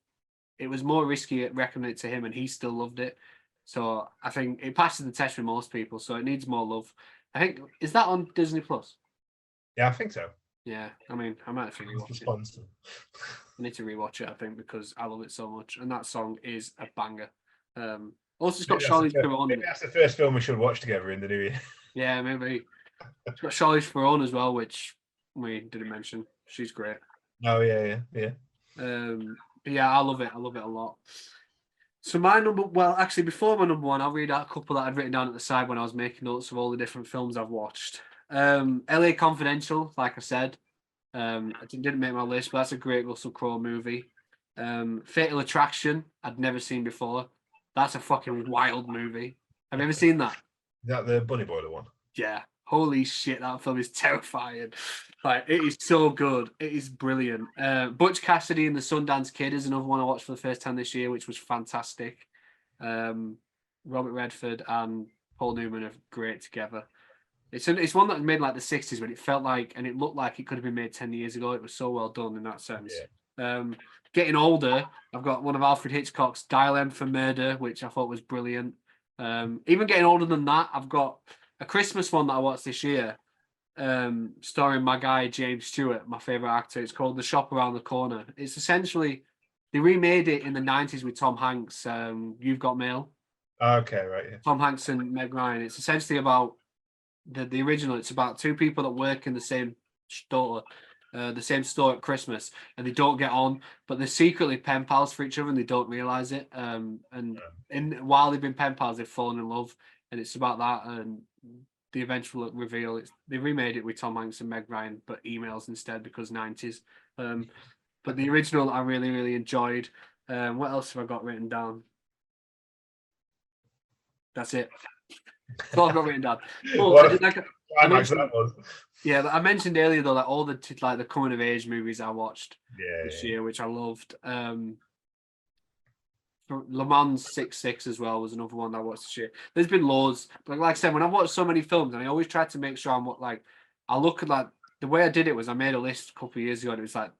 it was more risky recommending it to him, and he still loved it. So I think it passes the test with most people. So it needs more love. I think, is that on Disney Plus? Yeah, I think so. Yeah, I mean, I might actually rewatch it. I need to rewatch it, I think, because I love it so much, and that song is a banger. Also, it's got Charlize Theron. Maybe that's the first film we should watch together in the new year. Yeah, maybe. It's got Charlize Theron as well, which we didn't mention. She's great. Oh yeah. But yeah, I love it. I love it a lot. So actually, before my number one, I'll read out a couple that I'd written down at the side when I was making notes of all the different films I've watched. LA Confidential, like I said, it didn't make my list, but that's a great Russell Crowe movie. Fatal Attraction, I'd never seen before. That's a fucking wild movie. Have you ever seen that? Is that the Bunny Boiler one? Yeah. Holy shit, that film is terrifying. Like, it is so good. It is brilliant. Butch Cassidy and the Sundance Kid is another one I watched for the first time this year, which was fantastic. Robert Redford and Paul Newman are great together. It's one that was made like the 60s, but it felt like, and it looked like it could have been made 10 years ago. It was so well done in that sense. Yeah. Getting older, I've got one of Alfred Hitchcock's Dial M for Murder, which I thought was brilliant. Even getting older than that, I've got a Christmas one that I watched this year, starring my guy James Stewart, my favorite actor. It's called The Shop Around the Corner. It's essentially, they remade it in the 90s with Tom Hanks. You've Got Mail. Okay, right. Yeah. Tom Hanks and Meg Ryan. It's essentially about the original. It's about two people that work in the same store at Christmas, and they don't get on, but they're secretly pen pals for each other, and they don't realize it. While they've been pen pals, they've fallen in love, and it's about that and the eventual reveal. They remade it with Tom Hanks and Meg Ryan, but emails instead because 90s. But the original I really, really enjoyed. What else have I got written down? That's it. That's all I've got written down. I mentioned earlier though, like all the the coming of age movies I watched this year, which I loved. Le Mans 66 as well was another one that I watched this year. There's been loads, but like I said, when I've watched so many films, and I always try to make sure I look at like the way I did it was I made a list a couple of years ago, and it was like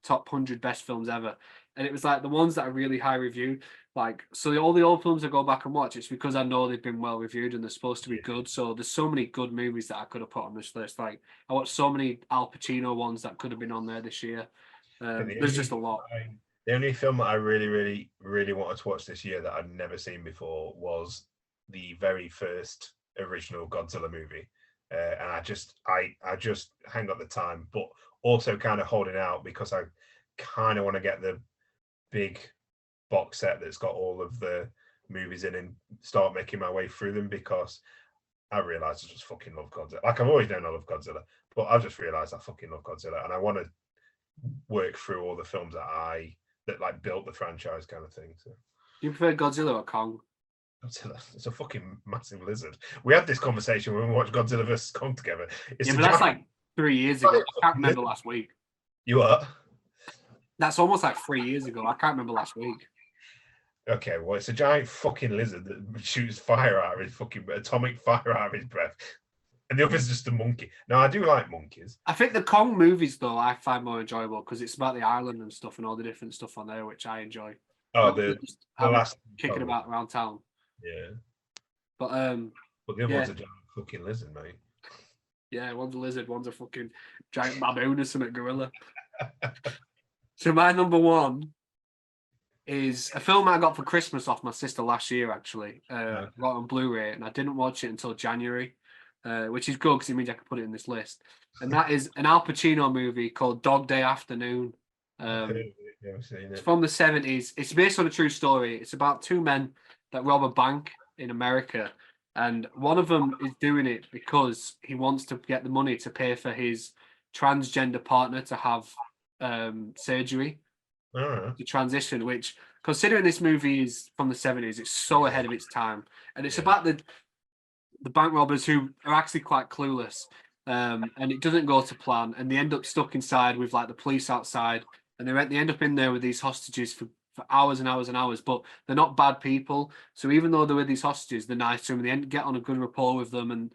top 100 best films ever, and it was like the ones that are really high reviewed. Like, so all the old films I go back and watch, it's because I know they've been well reviewed and they're supposed to be good. So there's so many good movies that I could have put on this list. Like, I watched so many Al Pacino ones that could have been on there this year. There's just a lot. The only film that I really, really, really wanted to watch this year that I'd never seen before was the very first original Godzilla movie. And I just hang up the time, but also kind of holding out because I kind of want to get the big box set that's got all of the movies in and start making my way through them, because I realized I just fucking love Godzilla. Like, I've always known I love Godzilla, but I've just realized I fucking love Godzilla, and I want to work through all the films that like built the franchise kind of thing. So, do you prefer Godzilla or Kong? Godzilla, it's a fucking massive lizard. We had this conversation when we watched Godzilla vs Kong together. But that's like 3 years ago. I can't remember last week. You are? That's almost like 3 years ago. I can't remember last week. Okay, well, it's a giant fucking lizard that shoots fire out of his fucking atomic fire out of his breath. And the other's just a monkey. No, I do like monkeys. I think the Kong movies, though, I find more enjoyable because it's about the island and stuff and all the different stuff on there, which I enjoy. Oh, the last kicking about around town. Yeah. But the other one's a giant fucking lizard, mate. Yeah, one's a lizard, one's a fucking giant baboon or something, gorilla. So my number one is a film I got for Christmas off my sister last year, actually. Got on Blu-ray, and I didn't watch it until January, which is good because it means I can put it in this list. And that is an Al Pacino movie called Dog Day Afternoon. It's from the 70s. It's based on a true story. It's about two men that rob a bank in America, and one of them is doing it because he wants to get the money to pay for his transgender partner to have surgery to transition, which, considering this movie is from the 70s, it's so ahead of its time. And it's about the bank robbers who are actually quite clueless, and it doesn't go to plan, and they end up stuck inside with like the police outside, and they end up in there with these hostages for hours and hours and hours, but they're not bad people. So even though they're with these hostages, they're nice to them, and they get on a good rapport with them. And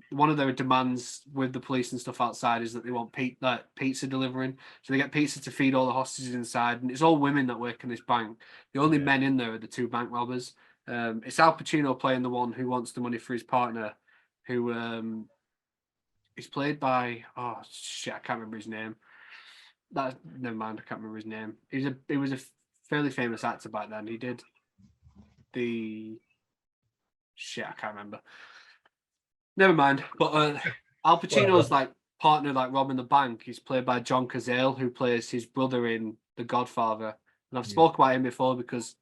one of their demands with the police and stuff outside is that they want pizza delivering. So they get pizza to feed all the hostages inside, and it's all women that work in this bank. The only men in there are the two bank robbers. It's Al Pacino playing the one who wants the money for his partner, who is played by I can't remember his name. Never mind, I can't remember his name. He was a fairly famous actor back then. He did the shit. I can't remember. Never mind. But Al Pacino's like partner, like robbing the bank. He's played by John Cazale, who plays his brother in The Godfather. And I've spoken about him before because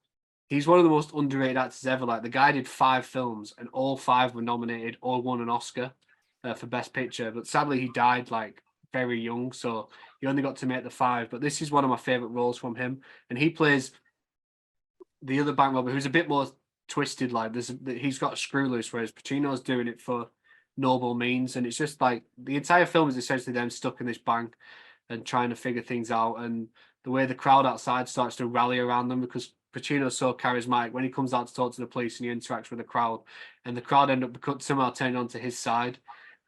he's one of the most underrated actors ever. Like the guy did 5 films, and all 5 were nominated or won an Oscar for Best Picture. But sadly, he died like very young, so he only got to make the 5. But this is one of my favorite roles from him, and he plays the other bank robber who's a bit more twisted. Like he's got a screw loose, whereas Pacino's doing it for noble means, and it's just like the entire film is essentially them stuck in this bank and trying to figure things out, and the way the crowd outside starts to rally around them because Pacino's so charismatic when he comes out to talk to the police and he interacts with the crowd, and the crowd end up somehow turning onto his side.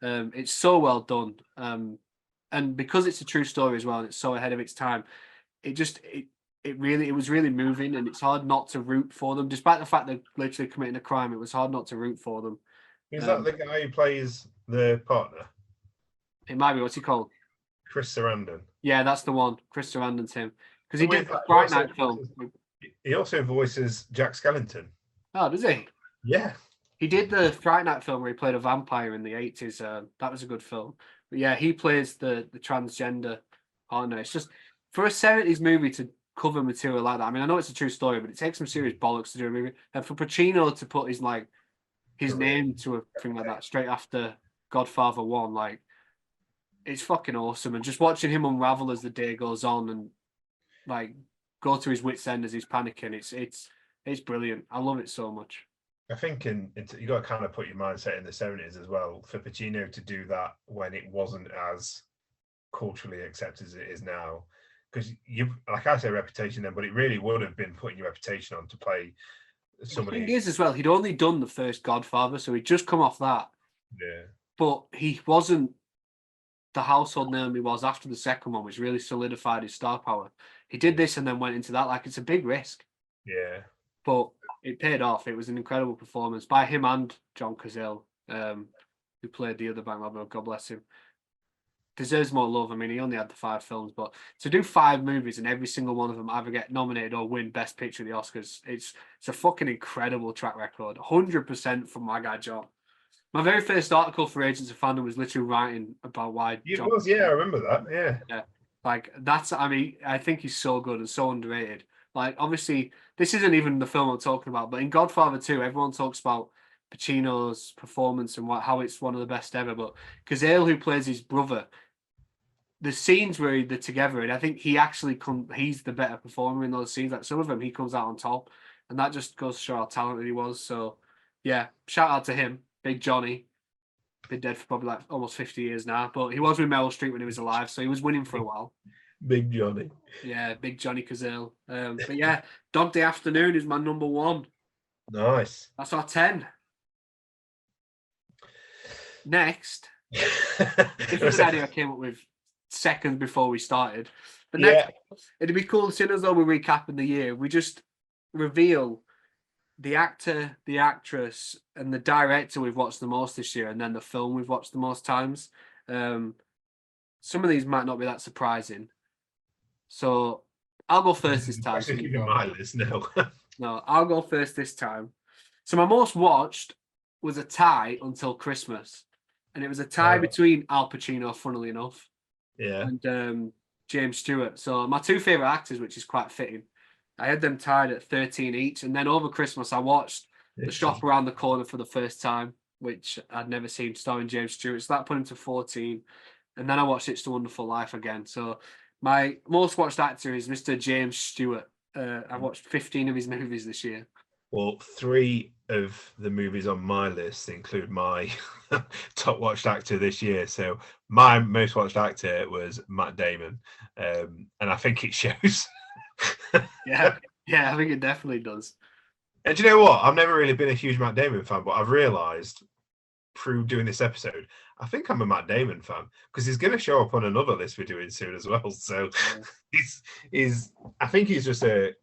It's so well done, and because it's a true story as well, and it's so ahead of its time, it was really moving, and it's hard not to root for them, despite the fact they're literally committing a crime. It was hard not to root for them. Is that the guy who plays the partner? It might be. What's he called? Chris Sarandon. Yeah, that's the one. Chris Sarandon's him because he did the Fright Night film. He also voices Jack Skellington. Oh, does he? Yeah. He did the Fright Night film where he played a vampire in the 80s. That was a good film. But yeah, he plays the transgender partner. It's just for a 70s movie to cover material like that. I mean, I know it's a true story, but it takes some serious bollocks to do a movie. And for Pacino to put his name to a thing like that straight after Godfather 1, like, it's fucking awesome. And just watching him unravel as the day goes on and like go to his wits' end as he's panicking, it's brilliant. I love it so much. I think you got to kind of put your mindset in the 70s as well. For Pacino to do that when it wasn't as culturally accepted as it is now, because like I say, reputation then, but it really would have been putting your reputation on to play somebody. The thing is as well, he'd only done the first Godfather, so he'd just come off that. Yeah. But he wasn't the household name he was after the second one, which really solidified his star power. He did this and then went into that. Like, it's a big risk. Yeah. But it paid off. It was an incredible performance by him and John Cazale, who played the other bank robber. God bless him. Deserves more love. I mean, he only had the 5 films, but to do 5 movies and every single one of them either get nominated or win Best Picture at the Oscars, it's a fucking incredible track record. 100% from my guy John. My very first article for Agents of Fandom was literally writing about why It was, yeah, I remember that. Yeah. Yeah. Like, I mean, I think he's so good and so underrated. Like, obviously, this isn't even the film I'm talking about, but in Godfather 2, everyone talks about Pacino's performance and how it's one of the best ever. But Cazale, who plays his brother, the scenes where they're together, and I think he's the better performer in those scenes. Like, some of them, he comes out on top, and that just goes to show how talented he was. So, yeah, shout out to him. Big Johnny, been dead for probably like almost 50 years now, but he was with Meryl Streep when he was alive, so he was winning for a while. Big Johnny. Yeah, Big Johnny Cazale. But yeah, Dog Day Afternoon is my number 1. Nice. That's our 10. Next, this was an idea I came up with seconds before we started. But next, it'd be cool, seeing as though we're recapping the year, we just reveal the actor, the actress, and the director we've watched the most this year, and then the film we've watched the most times. Some of these might not be that surprising. So I'll go first this time. So my list, no. No, I'll go first this time. So my most watched was a tie until Christmas. And it was a tie between Al Pacino, funnily enough, and James Stewart. So my 2 favourite actors, which is quite fitting. I had them tied at 13 each. And then over Christmas, I watched The Shop Around the Corner for the first time, which I'd never seen, starring James Stewart. So that put him to 14. And then I watched It's a Wonderful Life again. So my most watched actor is Mr. James Stewart. I watched 15 of his movies this year. Well, 3 of the movies on my list include my top watched actor this year. So my most watched actor was Matt Damon. And I think it shows. Yeah, I think it definitely does. And do you know what? I've never really been a huge Matt Damon fan, but I've realised through doing this episode, I think I'm a Matt Damon fan because he's going to show up on another list we're doing soon as well. So he's I think he's just I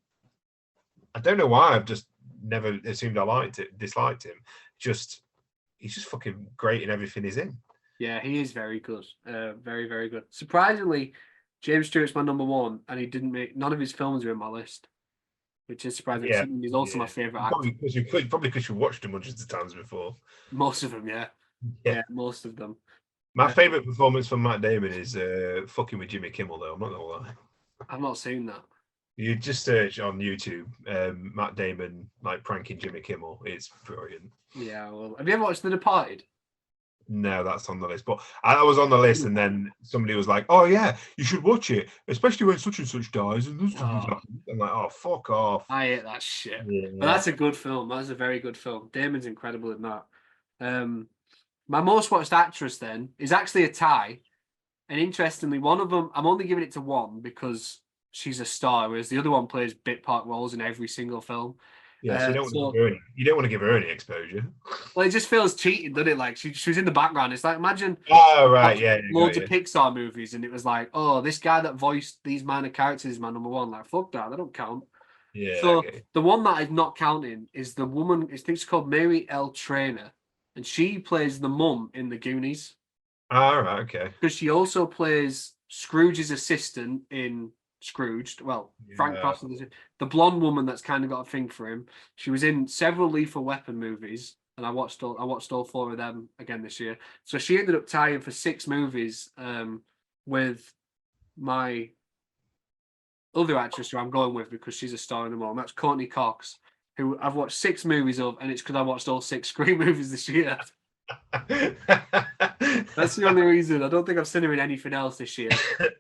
don't know why I've just never assumed I disliked him. He's just fucking great in everything he's in. Yeah, he is very good. Very, very good. Surprisingly, James Stewart's my number 1, and he didn't make none of his films are in my list. which is surprising. Yeah, He's also yeah. my favorite actor. Probably because you watched them hundreds of times before. Most of them, yeah, Yeah. most of them. My favorite performance from Matt Damon is fucking with Jimmy Kimmel, though. I'm not gonna lie. I've not seen that. You just search on YouTube, Matt Damon like pranking Jimmy Kimmel. It's brilliant. Yeah, well, have you ever watched The Departed? No, that's on the list. But I was on the list, and then somebody was like, "Oh yeah, you should watch it, especially when such and such dies." And this happens." I'm like, "Oh, fuck off!" I hate that shit. Yeah. But that's a good film. That's a very good film. Damon's incredible in that. My most watched actress then is actually a tie. And interestingly, one of them, I'm only giving it to one because she's a star, whereas the other one plays bit part roles in every single film. Yeah, so you don't want to give her any exposure. Well, it just feels cheating, doesn't it? Like she was in the background. It's like imagine Oh right, yeah, loads of Pixar movies, and it was like, oh, this guy that voiced these minor characters is my number one. Like, fuck that, they don't count. Yeah. So Okay. the one that I'm not counting is the woman. I think it's called Mary L. Trainer, and she plays the mum in The Goonies. All right. Okay. Because she also plays Scrooge's assistant in Scrooged. Well, Frank Foster, the blonde woman that's kind of got a thing for him. She was in several Lethal Weapon movies, and I watched all four of them again this year. So she ended up tying for 6 movies with my other actress who I'm going with because she's a star in them all. And that's Courtney Cox, who I've watched 6 movies of, and it's because I watched all 6 Scream movies this year. That's the only reason. I don't think I've seen her in anything else this year.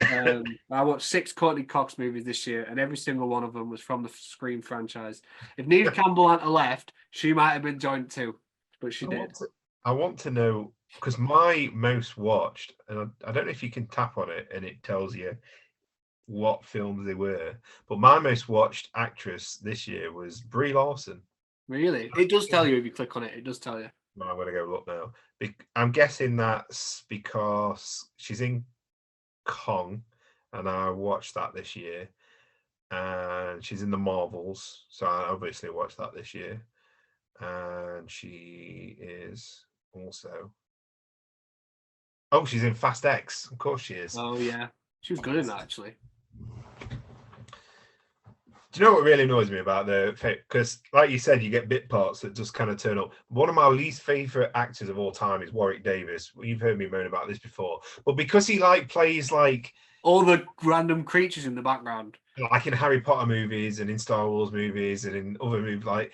I watched 6 Courtney Cox movies this year, and every single one of them was from the Scream franchise. If Neve Campbell hadn't left, she might have been joined too, but she did. I want to know because my most watched, and I don't know if you can tap on it and it tells you what films they were, but my most watched actress this year was Brie Larson. Really? It does tell you if you click on it. It does tell you. I'm going to go look now. I'm guessing that's because she's in Kong, and I watched that this year. And she's in the Marvels, so I obviously watched that this year. And she is also... Oh, she's in Fast X. Of course she is. Oh, yeah. She was good in that, actually. Do you know what really annoys me about because like you said, you get bit parts that just kind of turn up. One of my least favorite actors of all time is Warwick Davis. You've heard me moan about this before, but because he plays all the random creatures in the background, like in Harry Potter movies and in Star Wars movies and in other movies,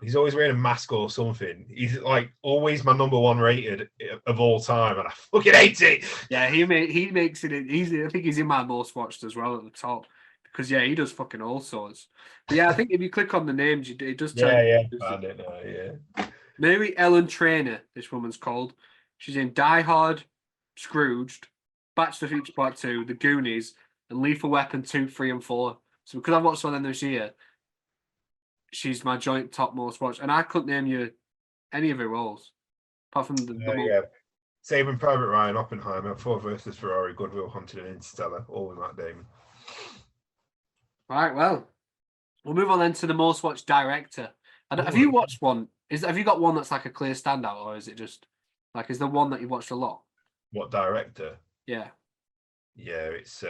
he's always wearing a mask or something. He's always my number 1 rated of all time, and I fucking hate it. Yeah, he makes it. I think he's in my most watched as well at the top. Because he does fucking all sorts. But yeah, I think if you click on the names, it does tell you. Yeah, I don't know. Yeah. Mary Ellen Trainer, this woman's called. She's in Die Hard, Scrooged, Back to the Future Part 2, The Goonies, and Lethal Weapon 2, 3, and 4. So because I've watched all them this year, she's my joint top most watched. And I couldn't name you any of her roles, apart from the yeah. Saving Private Ryan, Oppenheimer, Ford versus Ferrari, Good Will Hunting, and Interstellar, all with Matt Damon. All right, well, we'll move on then to the most watched director. Have you watched one? Have you got one that's like a clear standout, or is it just is there one that you've watched a lot? What director? Yeah. Yeah, it's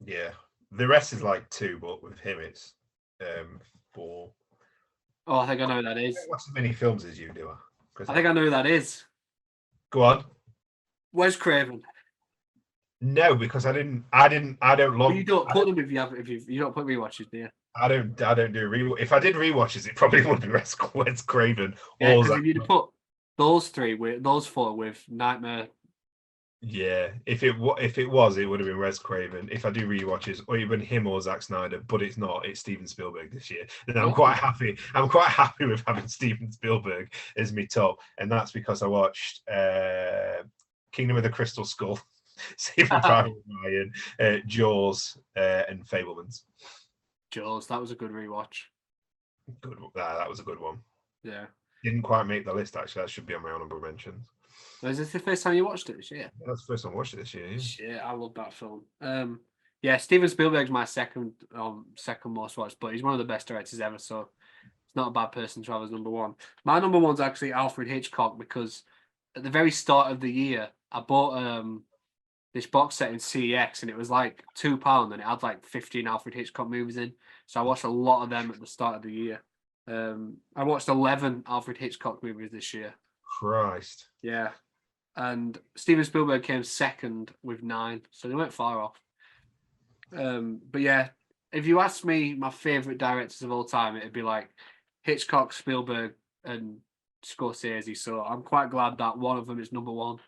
yeah. The rest is 2, but with him it's 4. Oh, I think I know who that is. I don't watch as many films as you do. I think I know who that is. Go on. Wes Craven. No, because I don't log. You don't put them if you don't put rewatches, do you? I don't do rewatch. If I did rewatches, it probably would be Wes Craven. Yeah, because if you'd put those 4 with Nightmare. Yeah, if it was, it would have been Wes Craven. If I do rewatches, or even him or Zack Snyder, but it's not. It's Steven Spielberg this year, and I'm quite happy. I'm quite happy with having Steven Spielberg as my top, and that's because I watched Kingdom of the Crystal Skull, Saving Private Ryan, Jaws, and Fablemans. Jaws, that was a good rewatch. Good, that was a good one. Yeah, didn't quite make the list actually. That should be on my honorable mentions. Is this the first time you watched it this year? Yeah, that's the first time I watched it this year. Yeah. Shit, I love that film. Yeah, Steven Spielberg's my second most watched, but he's one of the best directors ever. So it's not a bad person to have as number 1. My number 1's actually Alfred Hitchcock because at the very start of the year I bought this box set in CEX, and it was like £2, and it had like 15 Alfred Hitchcock movies in. So I watched a lot of them at the start of the year. I watched 11 Alfred Hitchcock movies this year. Christ. Yeah, and Steven Spielberg came second with 9, so they weren't far off. But yeah, if you ask me my favorite directors of all time, it'd be like Hitchcock, Spielberg, and Scorsese. So I'm quite glad that one of them is number one.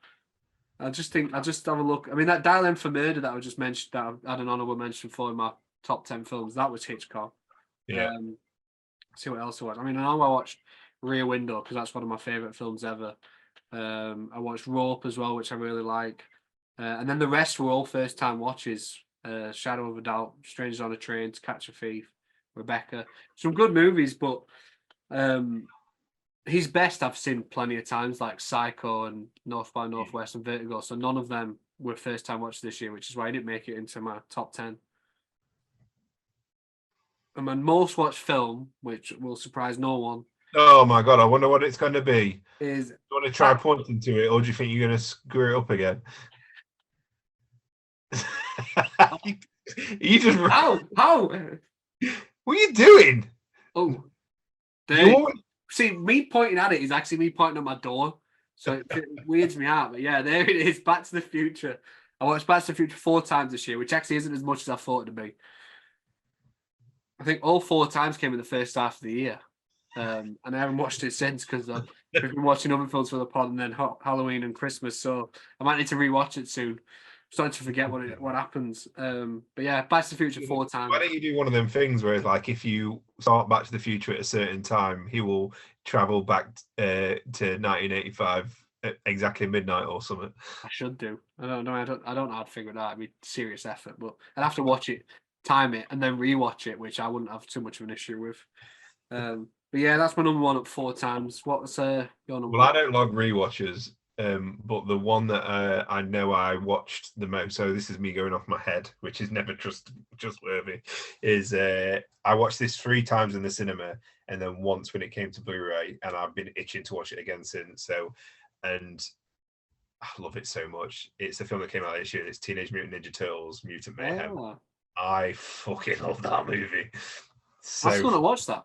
I just have a look. I mean, that Dial M for Murder that I just mentioned, that I had an honorable mention for in my top 10 films, that was Hitchcock. Yeah. See what else I watched. I mean, I know I watched Rear Window because that's one of my favorite films ever. I watched Rope as well, which I really like. And then the rest were all first time watches. Shadow of a Doubt, Strangers on a Train, To Catch a Thief, Rebecca. Some good movies, but his best I've seen plenty of times, like Psycho and North by Northwest and Vertigo. So none of them were first time watched this year, which is why I didn't make it into my top 10. And my most watched film, which will surprise no one, Oh my God, I wonder what it's going to be. is. Do you want to try pointing to it, or do you think you're going to screw it up again? You just. How? What are you doing? Oh. You See, me pointing at it is actually me pointing at my door. So it weirds me out. But yeah, there it is. Back to the Future. I watched Back to the Future 4 times this year, which actually isn't as much as I thought it'd be. I think all 4 times came in the first half of the year. And I haven't watched it since because I've been watching other films for the pod and then Halloween and Christmas. So I might need to rewatch it soon. I'm starting to forget what happens. But yeah, Back to the Future 4 times. Why don't you do one of them things where it's like if you start Back to the Future at a certain time, he will travel back to 1985 at exactly midnight or something. I should do. I don't know. I don't know how to figure it out. It'd be serious effort, but I'd have to watch it, time it, and then rewatch it, which I wouldn't have too much of an issue with. But yeah, that's my number one up 4 times. What's your number? Well, I don't log rewatches, but the one that I know I watched the most, so this is me going off my head, which is never trustworthy, is I watched this 3 times in the cinema and then once when it came to Blu-ray, and I've been itching to watch it again since. So, and I love it so much. It's a film that came out this year. It's Teenage Mutant Ninja Turtles: Mutant Mayhem. Oh. I fucking love that movie. So I still want to watch that.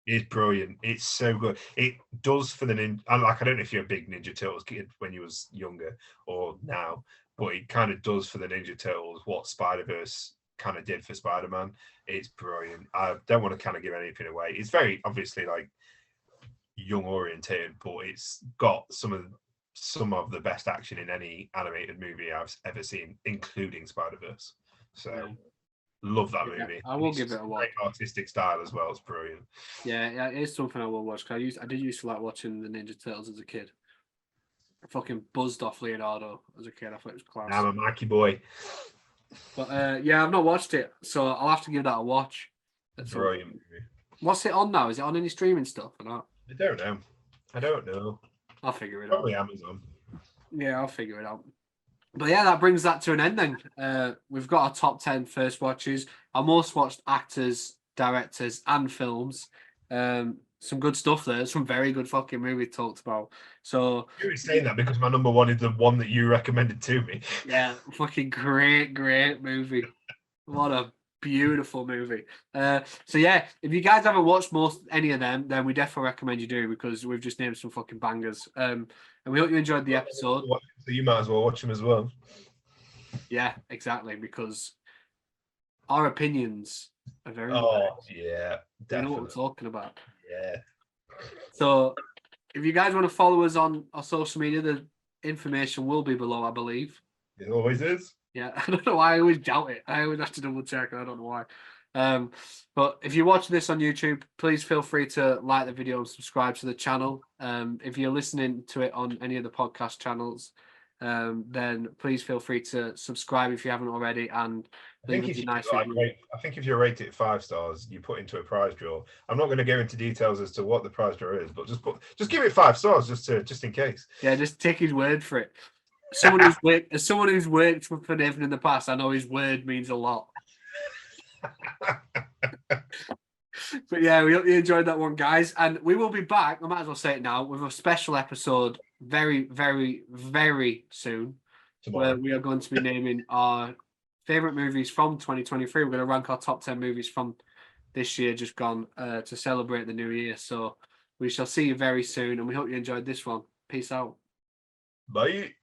It's brilliant. It's so good. It does for the ninja. Like, I don't know if you're a big Ninja Turtles kid when you was younger or now, but it kind of does for the Ninja Turtles what Spider-Verse kind of did for Spider-Man. It's brilliant. I don't want to kind of give anything away. It's very obviously like young oriented, but it's got some of the best action in any animated movie I've ever seen, including Spider-Verse. So. Yeah. Love that movie. I will give it a watch. Great artistic style as well. It's brilliant. Yeah, it is something I will watch. I did used to like watching the Ninja Turtles as a kid. I fucking buzzed off Leonardo as a kid. I thought it was class. I'm a Mikey boy. But yeah, I've not watched it, so I'll have to give that a watch. Brilliant movie. What's it on now? Is it on any streaming stuff or not? I don't know. I'll figure it Probably out. Probably Amazon. Yeah, I'll figure it out. But yeah, that brings that to an end then. We've got our top 10 first watches, our most watched actors, directors, and films. Some good stuff there. Some very good fucking movie talked about. So you were saying that because my number one is the one that you recommended to me. Yeah, fucking great movie. What a beautiful movie. So yeah, if you guys haven't watched any of them, then we definitely recommend you do, because we've just named some fucking bangers. And we hope you enjoyed the episode. So you might as well watch them as well. Yeah, exactly, because our opinions are very yeah, definitely. You know what we're talking about. Yeah. So if you guys want to follow us on our social media, the information will be below, I believe. It always is. Yeah, I don't know why I always doubt it. I always have to double check, and I don't know why. But if you're watching this on YouTube, please feel free to like the video and subscribe to the channel. If you're listening to it on any of the podcast channels, then please feel free to subscribe if you haven't already. And I think if you rate it 5 stars, you put into a prize draw. I'm not going to go into details as to what the prize draw is, but just give it 5 stars just in case. Yeah, just take his word for it. As someone who's worked for Nathan in the past, I know his word means a lot. But yeah, we hope you enjoyed that one, guys, and we will be back, I might as well say it now, with a special episode very, very, very soon. where tomorrow. we are going to be naming our favorite movies from 2023. We're going to rank our top 10 movies from this year just gone to celebrate the new year. So we shall see you very soon, and we hope you enjoyed this one. Peace out. Bye.